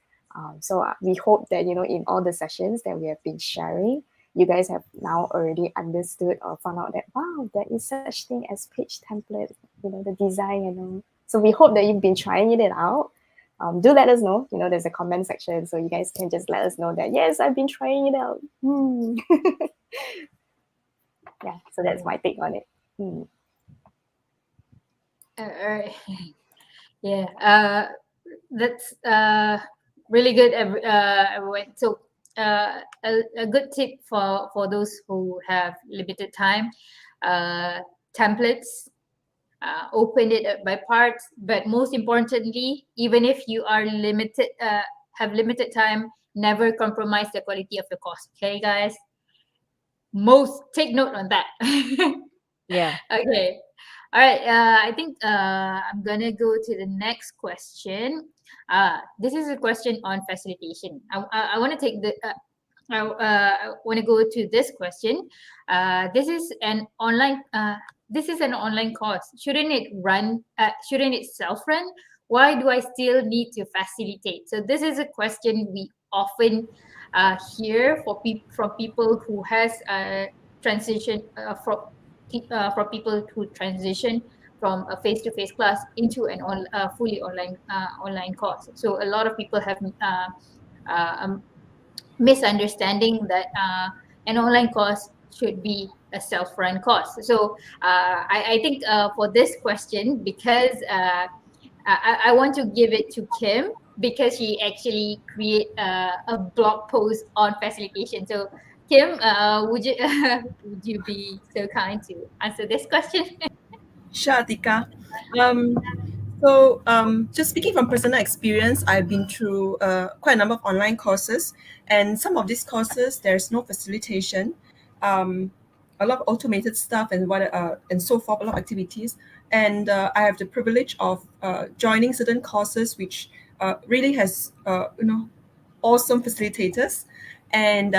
So we hope that in all the sessions that we have been sharing, you guys have now already understood or found out that wow, there is such thing as page template. The design and all. So we hope that you've been trying it out. Do let us know. There's a comment section, so you guys can just let us know that yes, I've been trying it out. Yeah, so that's my take on it. All right. Yeah. That's really good, everyone. So a good tip for those who have limited time, templates, open it up by parts, but most importantly, even if you are limited, have limited time, never compromise the quality of the course. Okay, guys, most take note on that. Yeah. Okay. All right. I think I'm gonna go to the next question. This is a question on facilitation. I want to take the. I want to go to this question. This is an online. This is an online course. Shouldn't it run? Shouldn't it self-run? Why do I still need to facilitate? So this is a question we often hear from people who has transition from people who transition from a face-to-face class into an fully online course. So a lot of people have a misunderstanding that an online course should be a self-run course. So I think for this question, because I want to give it to Kim because she actually create a blog post on facilitation. So Kim, would you would you be so kind to answer this question? Sure, Tika. Um, so, just speaking from personal experience, I've been through quite a number of online courses, and some of these courses there's no facilitation, um, a lot of automated stuff and so forth, a lot of activities. And I have the privilege of joining certain courses which really has awesome facilitators, and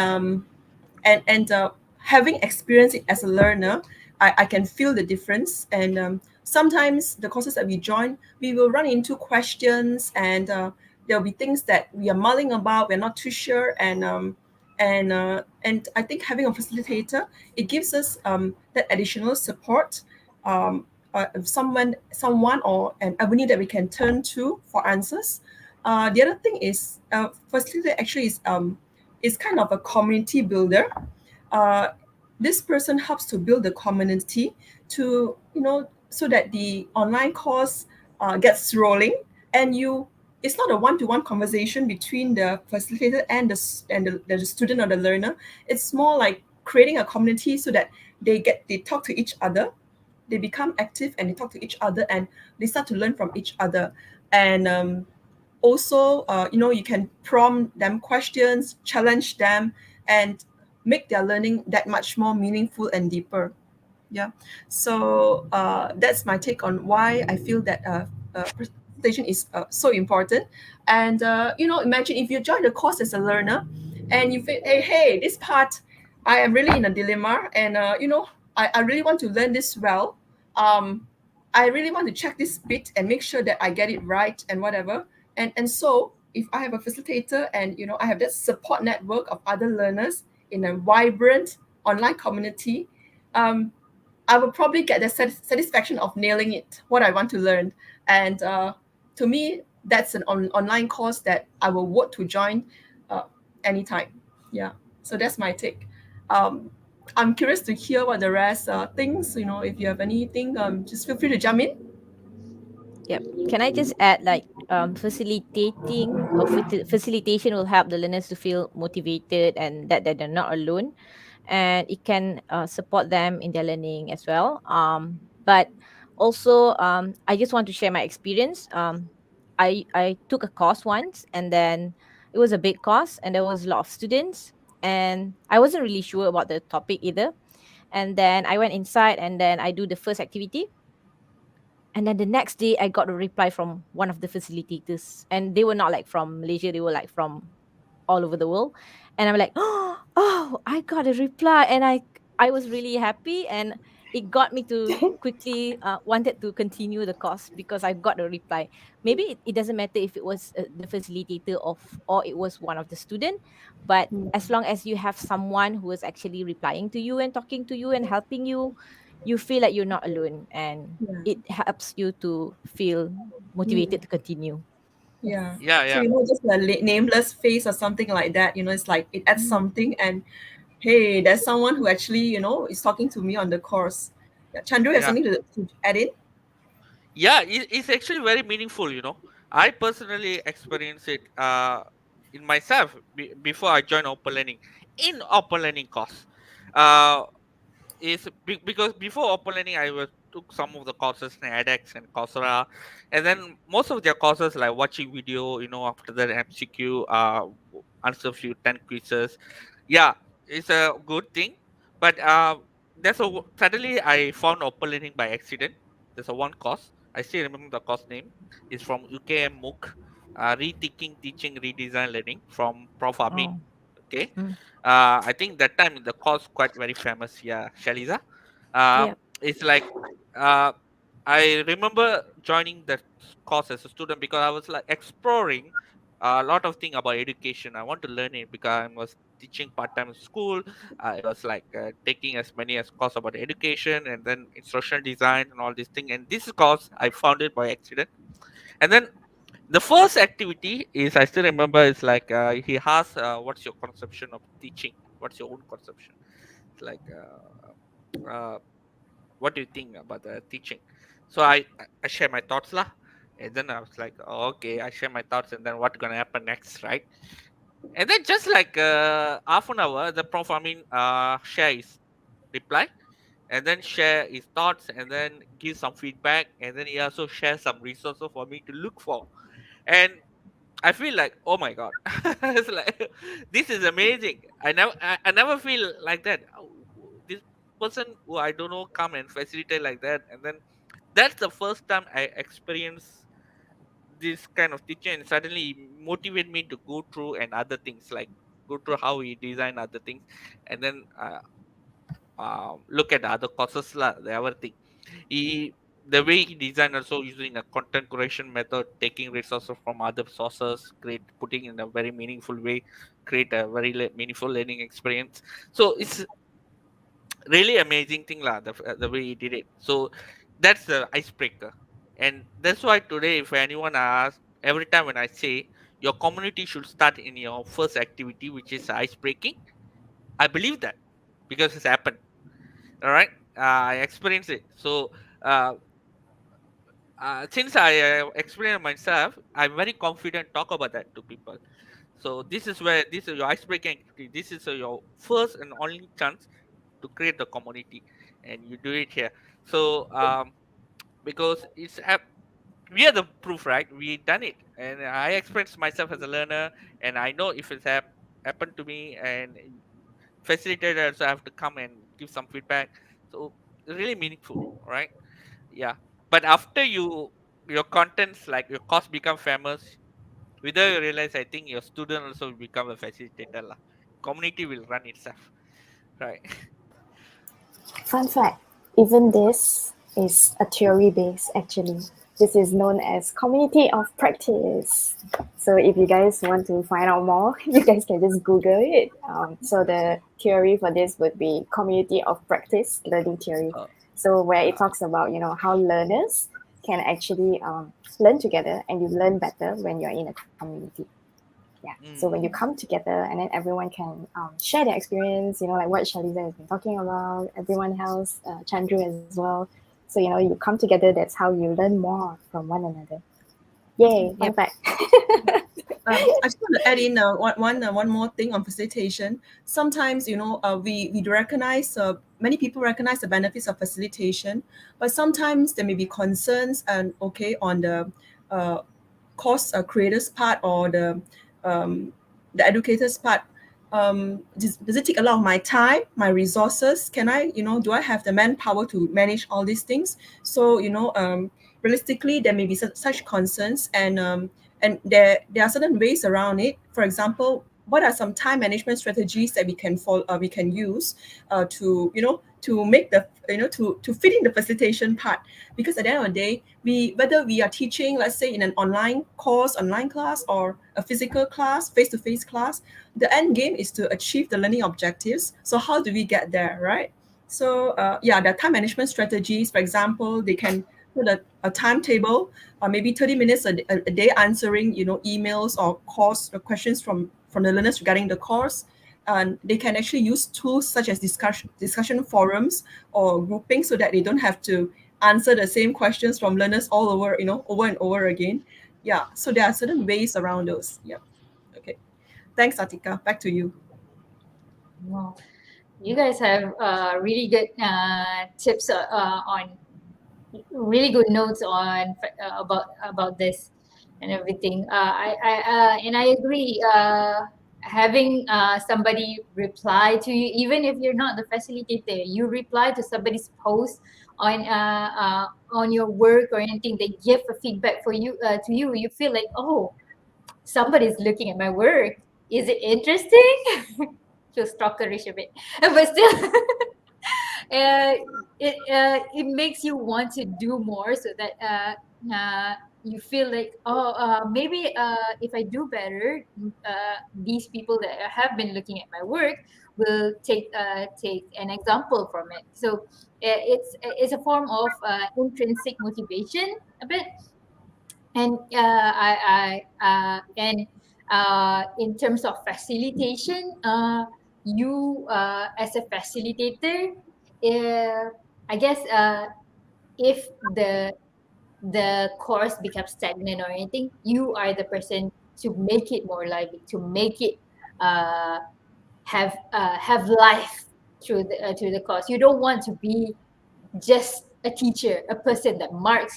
having experienced it as a learner, I can feel the difference. And sometimes the courses that we join, we will run into questions, and there'll be things that we are mulling about, we're not too sure. And I think having a facilitator, it gives us that additional support, someone or an avenue that we can turn to for answers. The other thing is, facilitator actually is kind of a community builder. uh, this person helps to build the community to, so that the online course gets rolling, and it's not a one-to-one conversation between the facilitator and the student or the learner. It's more like creating a community so that they talk to each other, they become active, and they talk to each other, and they start to learn from each other. And also, you can prompt them questions, challenge them, and make their learning that much more meaningful and deeper. Yeah. So that's my take on why I feel that presentation is so important. And imagine if you join the course as a learner, and you feel, hey, this part I am really in a dilemma, and I really want to learn this well. um, I really want to check this bit and make sure that I get it right and whatever. And so if I have a facilitator, and I have that support network of other learners in a vibrant online community, um, I will probably get the satisfaction of nailing it, what I want to learn. And to me, that's an online course that I will vote to join uh, anytime. Yeah. So that's my take. Um, I'm curious to hear what the rest thinks. If you have anything, just feel free to jump in. Yep. Can I just add, like, facilitating or facilitation will help the learners to feel motivated and that they're not alone, and it can support them in their learning as well. But also, I just want to share my experience. I took a course once, and then it was a big course, and there was a lot of students, and I wasn't really sure about the topic either. And then I went inside, and then I do the first activity, and then the next day, I got a reply from one of the facilitators, and they were not like from Malaysia; they were like from all over the world. And I'm like, oh, I got a reply, and I was really happy, and it got me to quickly wanted to continue the course because I got a reply. Maybe it doesn't matter if it was the facilitator or it was one of the student, but as long as you have someone who is actually replying to you and talking to you and helping you, you feel like you're not alone, and Yeah. it helps you to feel motivated to continue. Yeah. Yeah, So yeah, just a nameless face or something like that. It's like it adds something, and hey, there's someone who actually is talking to me on the course. Yeah, Chandru, have yeah. something to add in? Yeah, it's actually very meaningful. I personally experienced it in myself before I joined open learning. In open learning course, uh because before open learning I was took some of the courses in edX and Coursera, and then most of their courses like watching video, after that MCQ, answer few 10 quizzes. Yeah, it's a good thing. But suddenly I found open learning by accident. There's a one course. I still remember the course name. It's from UKM MOOC, Rethinking Teaching Redesign Learning from Prof. Amin. Oh. Okay. Mm. I think that time the course quite very famous. Yeah, Shaliza. Yep. It's like uh, I remember joining that course as a student because I was like exploring a lot of things about education. I want to learn it because I was teaching part-time in school. It was like taking as many as course about education and then instructional design and all these things. And this course I found it by accident. And then the first activity is I still remember it's like he asks, "What's your conception of teaching? What's your own conception?" It's like what do you think about the teaching? So I share my thoughts lah, and then I was like, oh, okay, I share my thoughts, and then what's gonna happen next, right? And then just like half an hour, the prof I mean share his reply, and then share his thoughts, and then give some feedback, and then he also share some resources for me to look for. And I feel like, oh my god, it's like this is amazing. I never feel like that. Oh, this person who I don't know come and facilitate like that, and then that's the first time I experienced this kind of teacher, and suddenly it motivate me to go through and other things like go through how he design other things, and then look at the other courses lah, the other thing. He the way he designed also using a content curation method, taking resources from other sources, create putting in a very meaningful way, create a very meaningful learning experience. So it's really amazing thing lah, the way he did it. So that's the icebreaker, and that's why today if anyone asks, every time when I say your community should start in your first activity, which is ice breaking, I believe that because it's happened. All right, I experienced it. So uh, since I experienced myself, I'm very confident talk about that to people. So this is where this is your icebreaking activity. This is your first and only chance to create the community, and you do it here. So because we are the proof, right? We done it, and I experienced myself as a learner, and I know if it's happened to me, and facilitator also have to come and give some feedback. So really meaningful, right? Yeah. But after your contents like your course become famous, without you realize, I think your student also will become a facilitator lah. Community will run itself, right? Fun fact, even this is a theory base actually. This is known as community of practice. So if you guys want to find out more, you guys can just Google it. So the theory for this would be community of practice learning theory. Uh, So where it talks about, how learners can actually learn together, and you learn better when you're in a community. Yeah. So when you come together, and then everyone can share their experience, like what Shaliza has been talking about, everyone else, Chandru as well. So, you come together, that's how you learn more from one another. Yay, fun Yep. fact. I just want to add in one more thing on facilitation. Sometimes, we do recognize, many people recognize the benefits of facilitation, but sometimes there may be concerns and on the uh, course creators part or the educators part. Does it take a lot of my time, my resources? Can I, do I have the manpower to manage all these things? So, realistically, there may be such concerns, and there are certain ways around it. For example, what are some time management strategies that we can follow, we can use to make the to fit in the facilitation part? Because at the end of the day, whether we are teaching, let's say in an online course, online class, or a physical class, face-to-face class, the end game is to achieve the learning objectives. So how do we get there, right? So the time management strategies, for example, they can put a timetable, maybe 30 minutes a day answering emails or course or questions from the learners regarding the course. And they can actually use tools such as discussion forums or grouping, so that they don't have to answer the same questions from learners all over, over and over again. Yeah, so there are certain ways around those. Yeah. Okay. Thanks, Atika. Back to you. Wow. You guys have really good tips on really good notes on about this and everything. I and I agree. having somebody reply to you, even if you're not the facilitator, you reply to somebody's post on your work or anything, they give a feedback for you to you, you feel like, oh, somebody's looking at my work. Is it interesting? Feel stalkerish a bit, but still, uh, it makes you want to do more, so that you feel like, oh, maybe if I do better, these people that have been looking at my work will take an example from it. So it's a form of intrinsic motivation a bit. And in terms of facilitation, you as a facilitator, I guess if the course becomes stagnant or anything, you are the person to make it more lively, to make it uh, have life through the course. You don't want to be just a teacher, a person that marks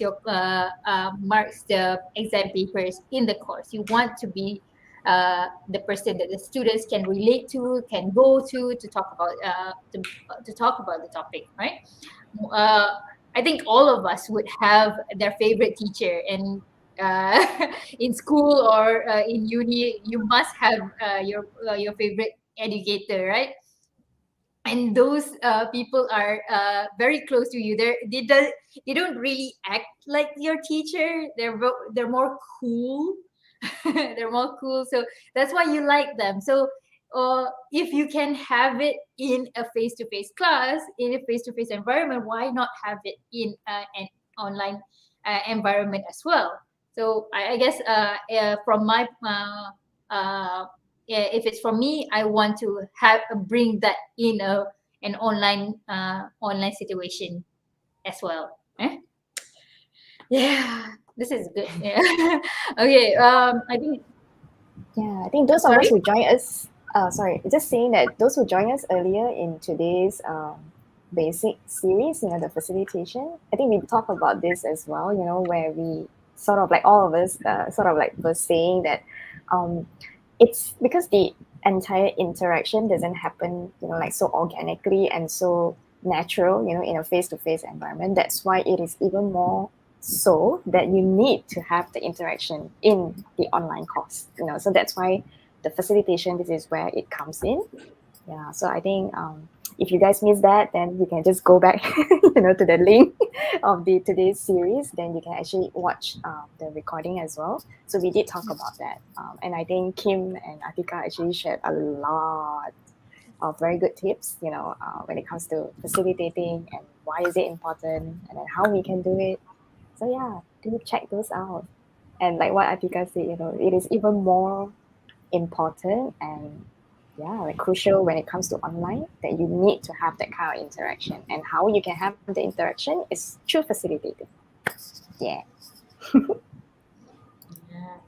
the exam papers in the course. You want to be the person that the students can relate to, can go to talk about to talk about the topic, right? Uh, I think all of us would have their favorite teacher, and in school or in uni, you must have your favorite educator, right? And those people are very close to you. They don't really act like your teacher. They're more cool. They're more cool. So that's why you like them. So if you can have it in a face-to-face class, in a face-to-face environment, why not have it in an online environment as well? So I guess from my if it's for me, I want to have bring that in an online situation as well. Eh? Yeah, this is good. Yeah. Okay. I think. Yeah, I think those of Sorry. us who join us, sorry, just saying that those who join us earlier in today's basic series, the facilitation, I think we talk about this as well, where we sort of like all of us sort of like were saying that um, it's because the entire interaction doesn't happen, like so organically and so natural, in a face-to-face environment. That's why it is even more so that you need to have the interaction in the online course, so that's why the facilitation, this is where it comes in. Yeah, so I think if you guys miss that, then you can just go back to the link of the today's series, then you can actually watch the recording as well. So we did talk about that, and I think Kim and Atika actually shared a lot of very good tips, when it comes to facilitating and why is it important and then how we can do it. So yeah, do check those out. And like what Atika said, it is even more important and like crucial when it comes to online, that you need to have that kind of interaction. And how you can have the interaction is through facilitating. Yeah. Yes.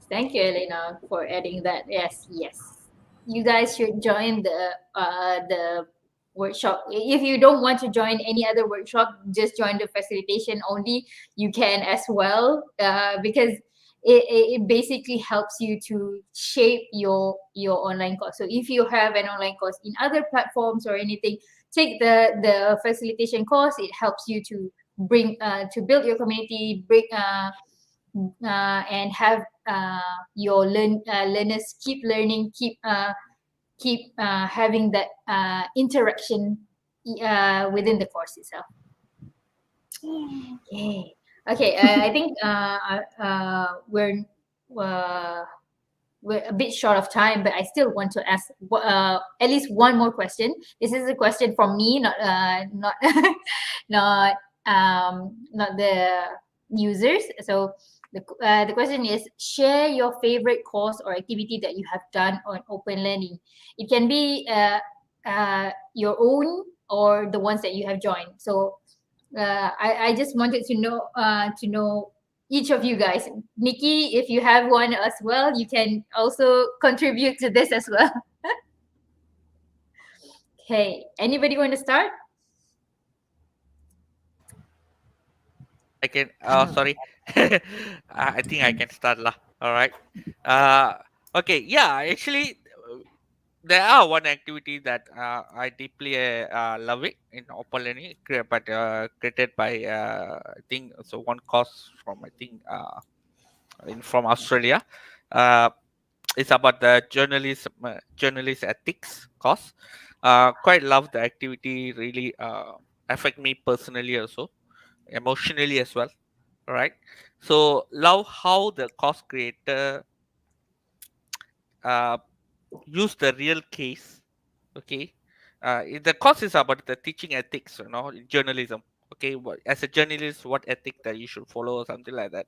Thank you, Elena, for adding that. Yes, yes. You guys should join the workshop. If you don't want to join any other workshop, just join the facilitation only. You can as well, because it basically helps you to shape your online course. So if you have an online course in other platforms or anything, take the facilitation course. It helps you to bring to build your community, and have your learners keep learning, keep having that interaction within the course itself. Yay. Okay, I think uh, we're a bit short of time, but I still want to ask at least one more question. This is a question from me, not not not the users. So the question is: share your favorite course or activity that you have done on Open Learning. It can be your own or the ones that you have joined. So I just wanted to know each of you guys. Nikki, if you have one as well, you can also contribute to this as well. Okay, anybody want to start? I can. Oh, sorry. I think I can start lah. All right. Uh, okay. Yeah. Actually, there are one activity that I deeply love it in open learning, but created by I think so one course from I think from Australia. Uh, it's about the journalist ethics course. Quite love the activity. Really affect me personally also, emotionally as well. Right. So love how the course creator uh, use the real case. Okay. The course is about the teaching ethics, in journalism. Okay, as a journalist, what ethic that you should follow, or something like that.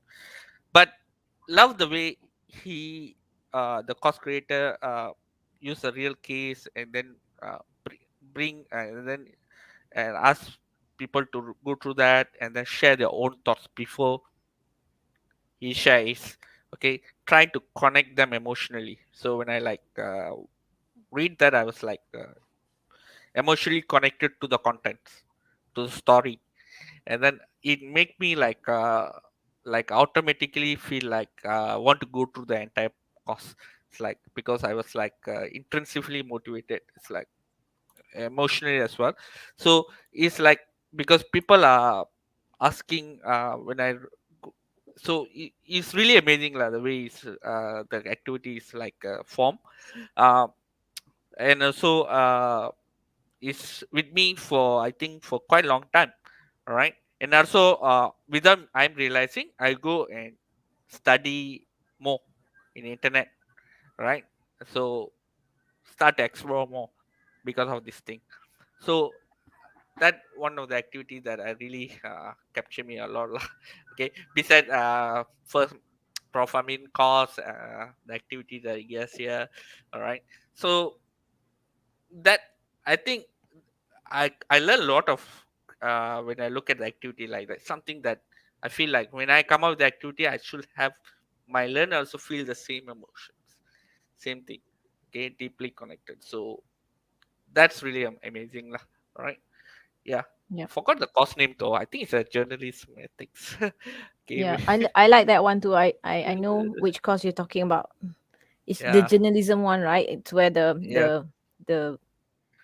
But love the way he, the course creator, use a real case, and then bring and then and ask people to go through that, and then share their own thoughts before he shares. Okay, trying to connect them emotionally. So when I read that, I was emotionally connected to the contents, to the story, and then it make me automatically feel want to go through the entire course. It's like because I was intrinsically motivated. It's like emotionally as well. So it's like because people are asking when I go- so it's really amazing the way the activity is form, uh, and also is with me for I think for quite a long time. All right. And also with them I'm realizing I go and study more in internet, right? So start to explore more because of this thing. So that one of the activity that I really capture me a lot lah. Okay, beside first Prof Amin course, the activity that he gets here. All right. So that I think I learn a lot of when I look at the activity like that. Something that I feel like when I come out with the activity, I should have my learner also feel the same emotions, same thing. Okay, deeply connected. So that's really amazing, lah. All right, yeah. Yeah. Forgot the course name though. I think it's a journalism ethics. Okay, Yeah, I like that one too. I know which course you're talking about. It's the yeah, journalism one, right? It's where yeah, the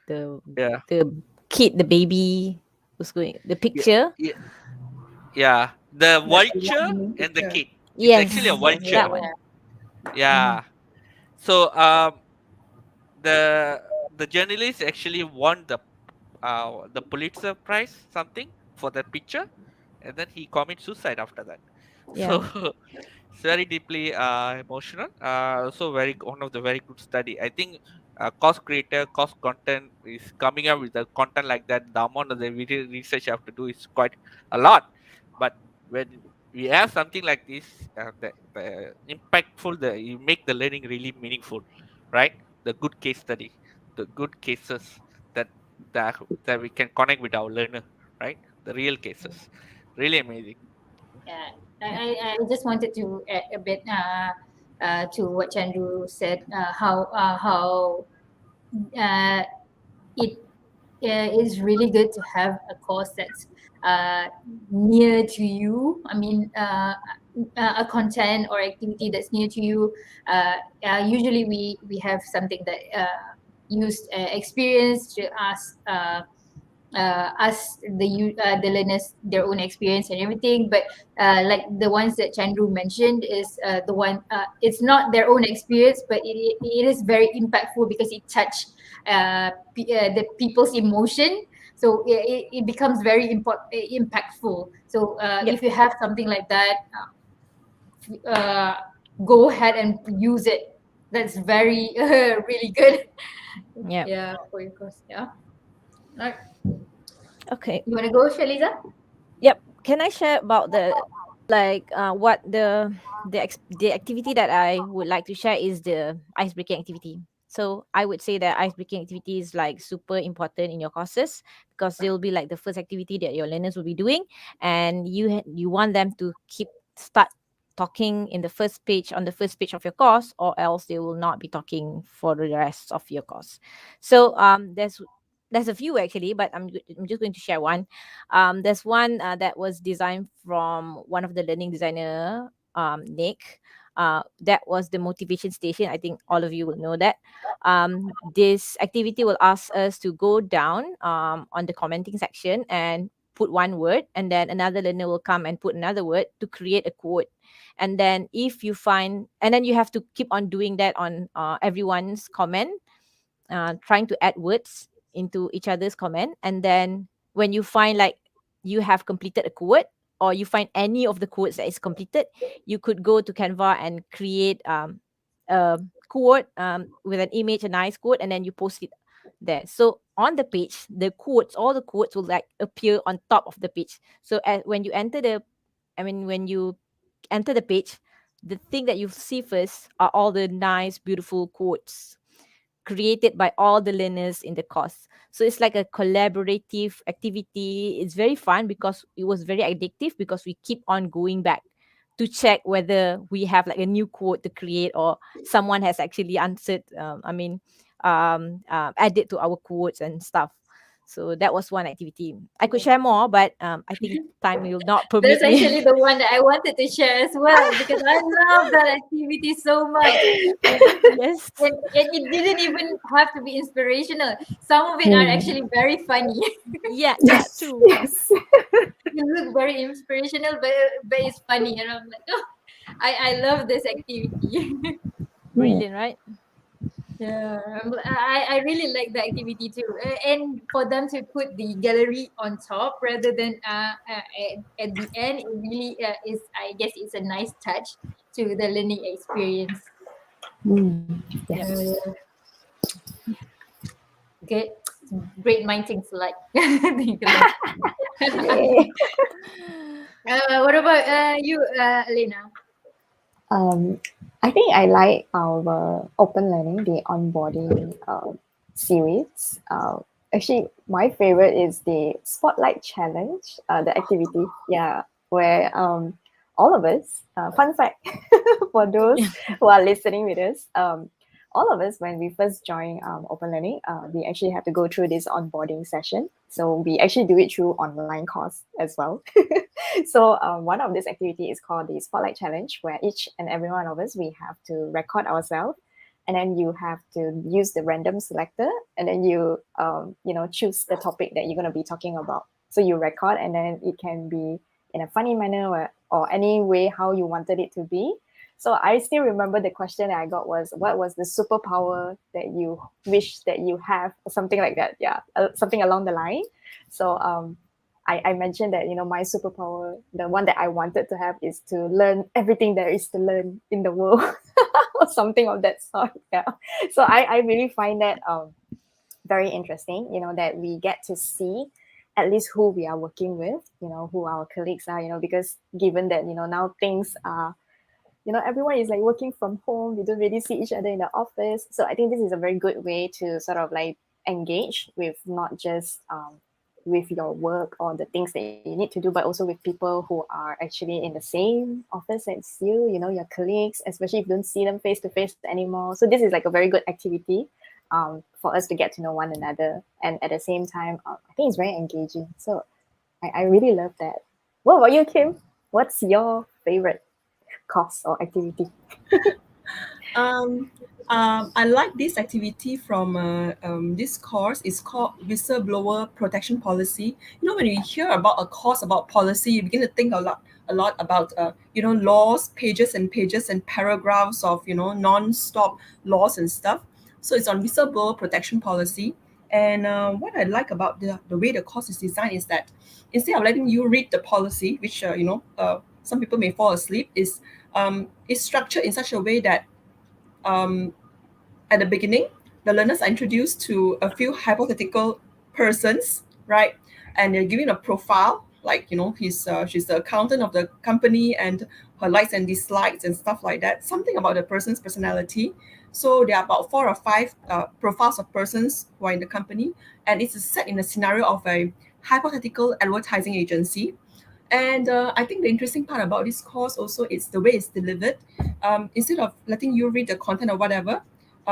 the yeah, the kid, the baby who's going the yeah, picture. yeah, yeah. The The vulture learning and the picture. kid. It's actually a Yes, vulture. that one. Mm-hmm. Yeah. So the journalist actually won the Pulitzer Prize something for that picture, and then he commits suicide after that. So Yeah, it's very deeply emotional. Also very one of the very good study. I think course creator, course content is coming up with a content like that. The amount of the video research you have to do is quite a lot, but when we have something like this, the impactful, the you make the learning really meaningful, right? The good case study, the good cases that that that we can connect with our learner, right? The real cases, really amazing. Yeah, yeah, I just wanted to add a bit to what Chandru said. How uh, it is really good to have a course that's uh, near to you. I mean, a content or activity that's near to you. Usually, we have something that used experience to ask. Us the learners their own experience and everything, but like the ones that Chandru mentioned is the one it's not their own experience, but it is very impactful because it touched the people's emotion. So it becomes very impactful. So yep, if you have something like that, uh, go ahead and use it. That's very really good. yep. Yeah, for your course. Yeah. Right. Okay. You want to go, Shaliza? Yep. Can I share about what the activity that I would like to share is the ice breaking activity. So I would say that ice breaking activity is like super important in your courses because they will be like the first activity that your learners will be doing, and you want them to start talking in the first page on the first page of your course, or else they will not be talking for the rest of your course. So there's a few actually, but I'm just going to share one. There's one that was designed from one of the learning designer, Nick. That was the motivation station. I think all of you will know that. This activity will ask us to go down on the commenting section and put one word, and then another learner will come and put another word to create a quote. And then if you find, and then you have to keep on doing that on everyone's comment, trying to add words into each other's comment. And then when you find like you have completed a quote, or you find any of the quotes that is completed, you could go to Canva and create a quote with an image, a nice quote, and then you post it there. So on the page, the quotes, all the quotes will like appear on top of the page. So when you enter when you enter the page, the thing that you see first are all the nice, beautiful quotes created by all the learners in the course. So it's like a collaborative activity. It's very fun because it was very addictive, because we keep on going back to check whether we have like a new quote to create, or someone has actually answered, added to our quotes and stuff. So that was one activity. I could share more, but I think time will not That's permit me. actually the one that I wanted to share as well, because I love that activity so much. Yes. And it didn't even have to be inspirational. Some of it are actually very funny. Yeah, true. Yes. You look very inspirational, but it's funny. And I'm like, oh, I love this activity. Brilliant, right? Yeah, I really like the activity too, and for them to put the gallery on top rather than at the end, it really is. I guess it's a nice touch to the learning experience. Yep. Yeah, good, great mind thinks alike. Think alike. Yay. What about you, Elena? I think I like our open learning, the onboarding series. Actually, my favorite is the Spotlight Challenge, the activity. Yeah, where all of us, fun fact for those who are listening with us, all of us, when we first join open learning, we actually have to go through this onboarding session. So we actually do it through online course as well. So one of this activity is called the Spotlight Challenge, where each and every one of us, we have to record ourselves, and then you have to use the random selector, and then you choose the topic that you're going to be talking about. So you record, and then it can be in a funny manner, or any way how you wanted it to be. So I still remember the question that I got was, what was the superpower that you wish that you have, or something like that. Yeah, something along the line. So I mentioned that, my superpower, the one that I wanted to have, is to learn everything there is to learn in the world, or something of that sort. Yeah. So I really find that very interesting, that we get to see at least who we are working with, who our colleagues are, because given that, now things are, everyone is like working from home. We don't really see each other in the office. So I think this is a very good way to sort of like engage with not just with your work or the things that you need to do, but also with people who are actually in the same office as you, your colleagues, especially if you don't see them face to face anymore. So this is like a very good activity for us to get to know one another. And at the same time, I think it's very engaging. So I really love that. What about you, Kim? What's your favorite course or activity? I like this activity from this course. It's called Whistleblower Protection Policy. When you hear about a course about policy, you begin to think a lot about laws, pages and pages and paragraphs of non-stop laws and stuff. So it's on whistleblower protection policy. And what I like about the way the course is designed is that instead of letting you read the policy, which some people may fall asleep, is it's structured in such a way that um, at the beginning, the learners are introduced to a few hypothetical persons, right? And they're given a profile, like she's the accountant of the company, and her likes and dislikes and stuff like that. Something about the person's personality. So there are about 4 or 5 profiles of persons who are in the company, and it's set in a scenario of a hypothetical advertising agency. And I think the interesting part about this course also is the way it's delivered. Instead of letting you read the content or whatever,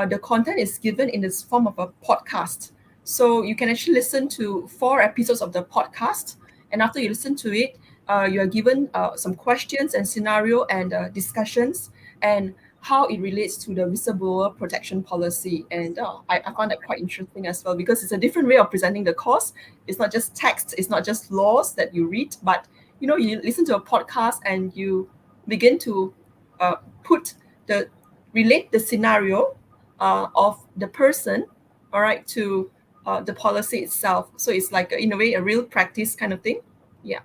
the content is given in this form of a podcast. So you can actually listen to 4 episodes of the podcast. And after you listen to it, you are given some questions and scenario and discussions and how it relates to the whistleblower protection policy. And I found that quite interesting as well, because it's a different way of presenting the course. It's not just text, it's not just laws that you read, but you listen to a podcast and you begin to put the relate the scenario of the person, all right, to the policy itself. So it's like in a way a real practice kind of thing. Yeah.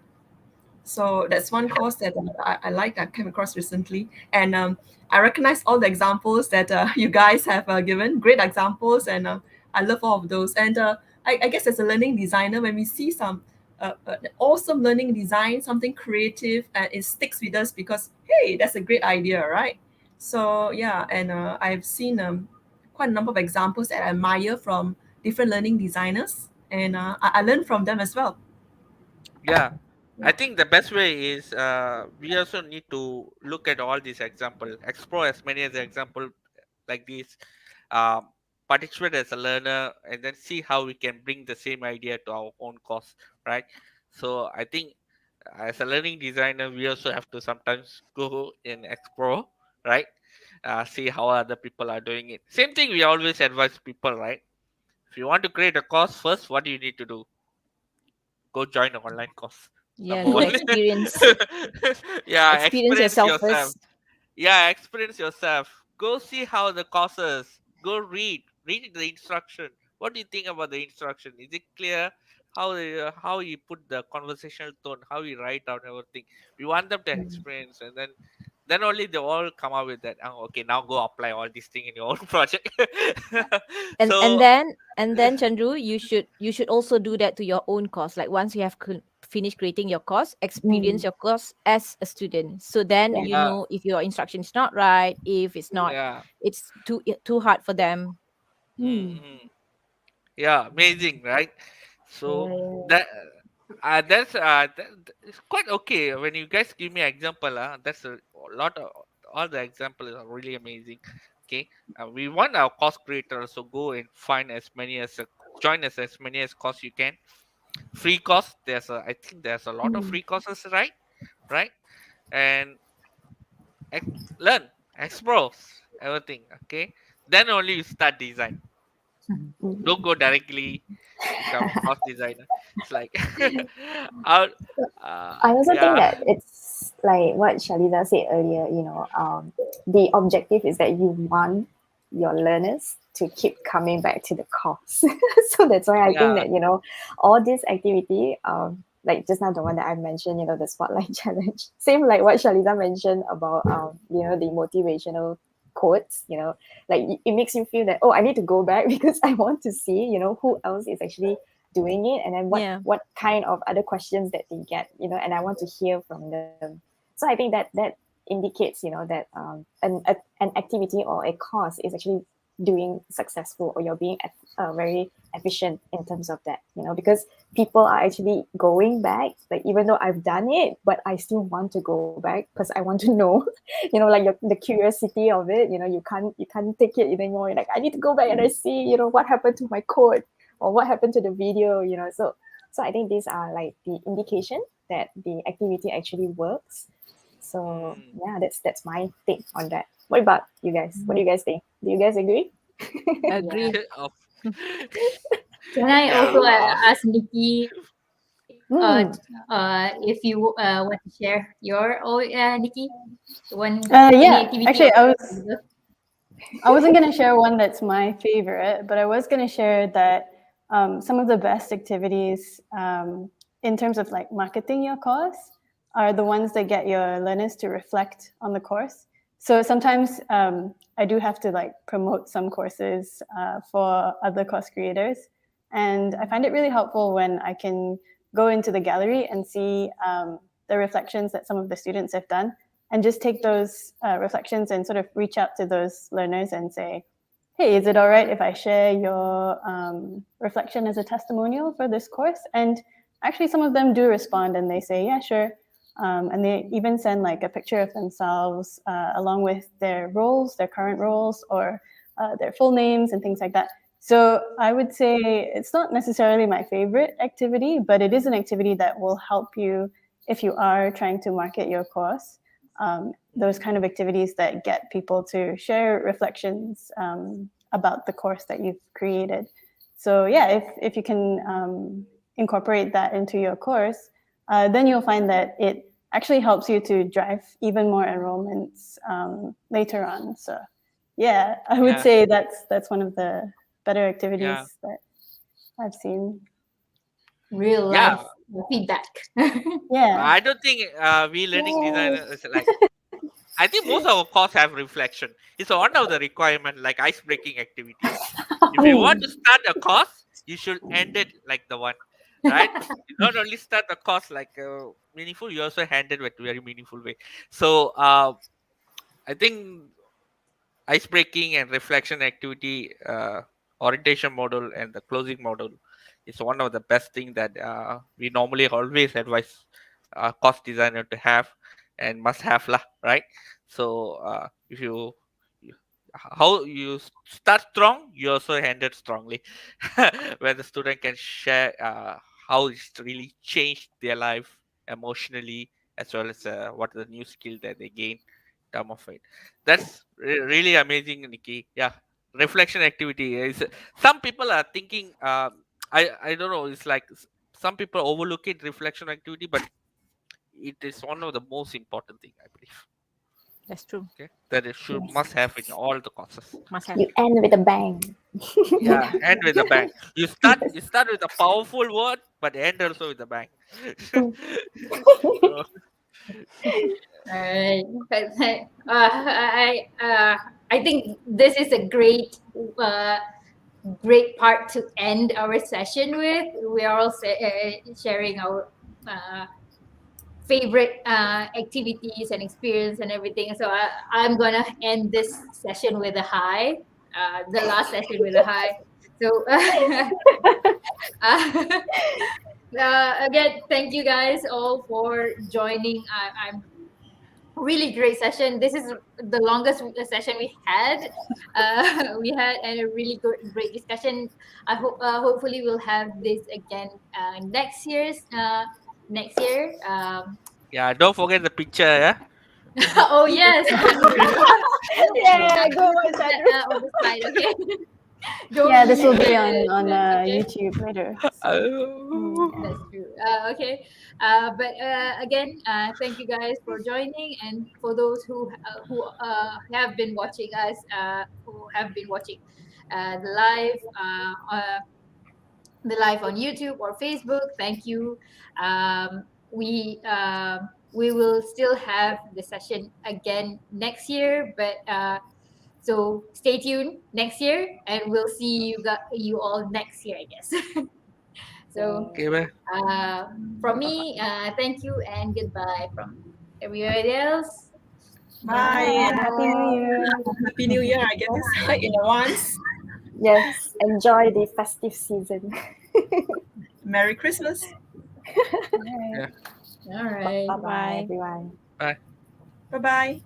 So that's one course that I like, that came across recently. And I recognize all the examples that you guys have given, great examples, and I love all of those. And I guess as a learning designer, when we see some awesome learning design, something creative, and it sticks with us because, hey, that's a great idea, right? So yeah, and I've seen quite a number of examples that I admire from different learning designers, and I learn from them as well. Yeah, I Yeah. think the best way is we also need to look at all these example, explore as many as the example like this, um, participate as a learner, and then see how we can bring the same idea to our own course, right? So I think as a learning designer, we also have to sometimes go and explore, right? See how other people are doing it. Same thing we always advise people, right? If you want to create a course, first, what do you need to do? Go join an online course. Yeah, Number go one. experience. Yeah, Experience experience yourself yourself. first. Yeah, experience yourself. Go see how the courses. Go read the instruction. What do you think about the instruction? Is it clear how you put the conversational tone, how you write down everything? We want them to experience, and then only they all come up with that. Oh, okay, now go apply all these things in your own project. and and So then and then Chandru, you should also do that to your own course. Like once you have finished creating your course, experience Mm. your course as a student, so then Yeah. you yeah, know if your instruction is not right, if it's not, yeah. it's too hard for them. Mm. Mm-hmm. Yeah, amazing, right? Yeah, So yeah. it's quite okay when you guys give me an example. That's a lot of all the examples are really amazing. Okay, we want our course creators so go and find as many as join us as many as course you can. Free course, I think there's a lot of Mm. free courses, right, and learn, explore everything. Okay, then only you start design. Mm. Don't go directly become a course designer. It's like out I also think yeah, that it's like what Shalida said earlier, the objective is that you want your learners to keep coming back to the course. So that's why I think yeah, that, all this activity, like just now the one that I mentioned, the spotlight challenge, same like what Shalida mentioned about, the motivational quotes, like it makes you feel that, oh, I need to go back because I want to see, who else is actually doing it, and then what Yeah. what kind of other questions that they get, and I want to hear from them. So I think that indicates, that an activity or a course is actually doing successful, or you're being very efficient in terms of that, because people are actually going back, like even though I've done it, but I still want to go back because I want to know, like the curiosity of it, you can't take it anymore. You're like, I need to go back and I see, what happened to my code, or what happened to the video, so I think these are like the indication that the activity actually works. So mm, yeah, that's my take on that. What about you guys? What do you guys think? Do you guys agree? Yeah. Agree. of, Can I yeah, also ask Nikki Hmm. if you want to share your, Nikki, one any Yeah, activity actually, or I wasn't going to share one that's my favorite, but I was going to share that some of the best activities in terms of like marketing your course are the ones that get your learners to reflect on the course. So sometimes I do have to like promote some courses for other course creators. And I find it really helpful when I can go into the gallery and see the reflections that some of the students have done, and just take those reflections and sort of reach out to those learners and say, hey, is it all right if I share your reflection as a testimonial for this course? And actually, some of them do respond and they say, yeah, sure. And they even send like a picture of themselves along with their roles, their current roles, or their full names and things like that. So I would say it's not necessarily my favorite activity, but it is an activity that will help you if you are trying to market your course. those kind of activities that get people to share reflections about the course that you've created. So yeah, if you can incorporate that into your course, then you'll find that it actually helps you to drive even more enrollments later on. So yeah, I would say that's one of the better activities that I've seen. Real life feedback. Yeah. I don't think we learning designer is like. I think most of our course have reflection. It's one of the requirement, like ice breaking activities. If you want to start a course, you should end it like the one, right? You not only start the course like meaningful, you also end it with very meaningful way. So I think ice breaking and reflection activity, orientation model and the closing model is one of the best thing that we normally always advise course designer to have and must have lah, right? So if you- how you start strong, you also end it strongly, where the student can share how it's really changed their life emotionally, as well as what are the new skill that they gain term of it. That's really amazing, Nikki. Yeah, reflection activity is. Some people are thinking. I don't know. It's like some people overlook it reflection activity, but it is one of the most important thing, I believe. That's true. Okay, that it should must have in all the courses. Must have. You end with a bang. Yeah, end with a bang. You start with a powerful word, but end also with a bang. So, All right. I think this is a great part to end our session with. We are all sharing our favorite activities and experience and everything. So I'm gonna end this session with a high. The last session with a high. So again, thank you guys all for joining. I'm really great session. This is the longest session we had. We had a really great discussion. I hope hopefully we'll have this again next year. yeah, don't forget the picture. Yeah. Oh yes. Yeah, go watch Put that. that on the slide, okay? Don't Yeah, this will be forget on okay? YouTube later. So. That's true. Okay. But again, thank you guys for joining, and for those who have been watching us, who have been watching the live on YouTube or Facebook. Thank you. Um, we will still have the session again next year, but so stay tuned next year, and we'll see you all next year, I guess. So Okay, bye. from me, thank you and goodbye from everybody else. Bye. Happy New Year. Happy New Year. I get this right in advance. Yes, enjoy the festive season. Merry Christmas. Yeah. All right. Bye bye, Bye. everyone. Bye. Bye bye.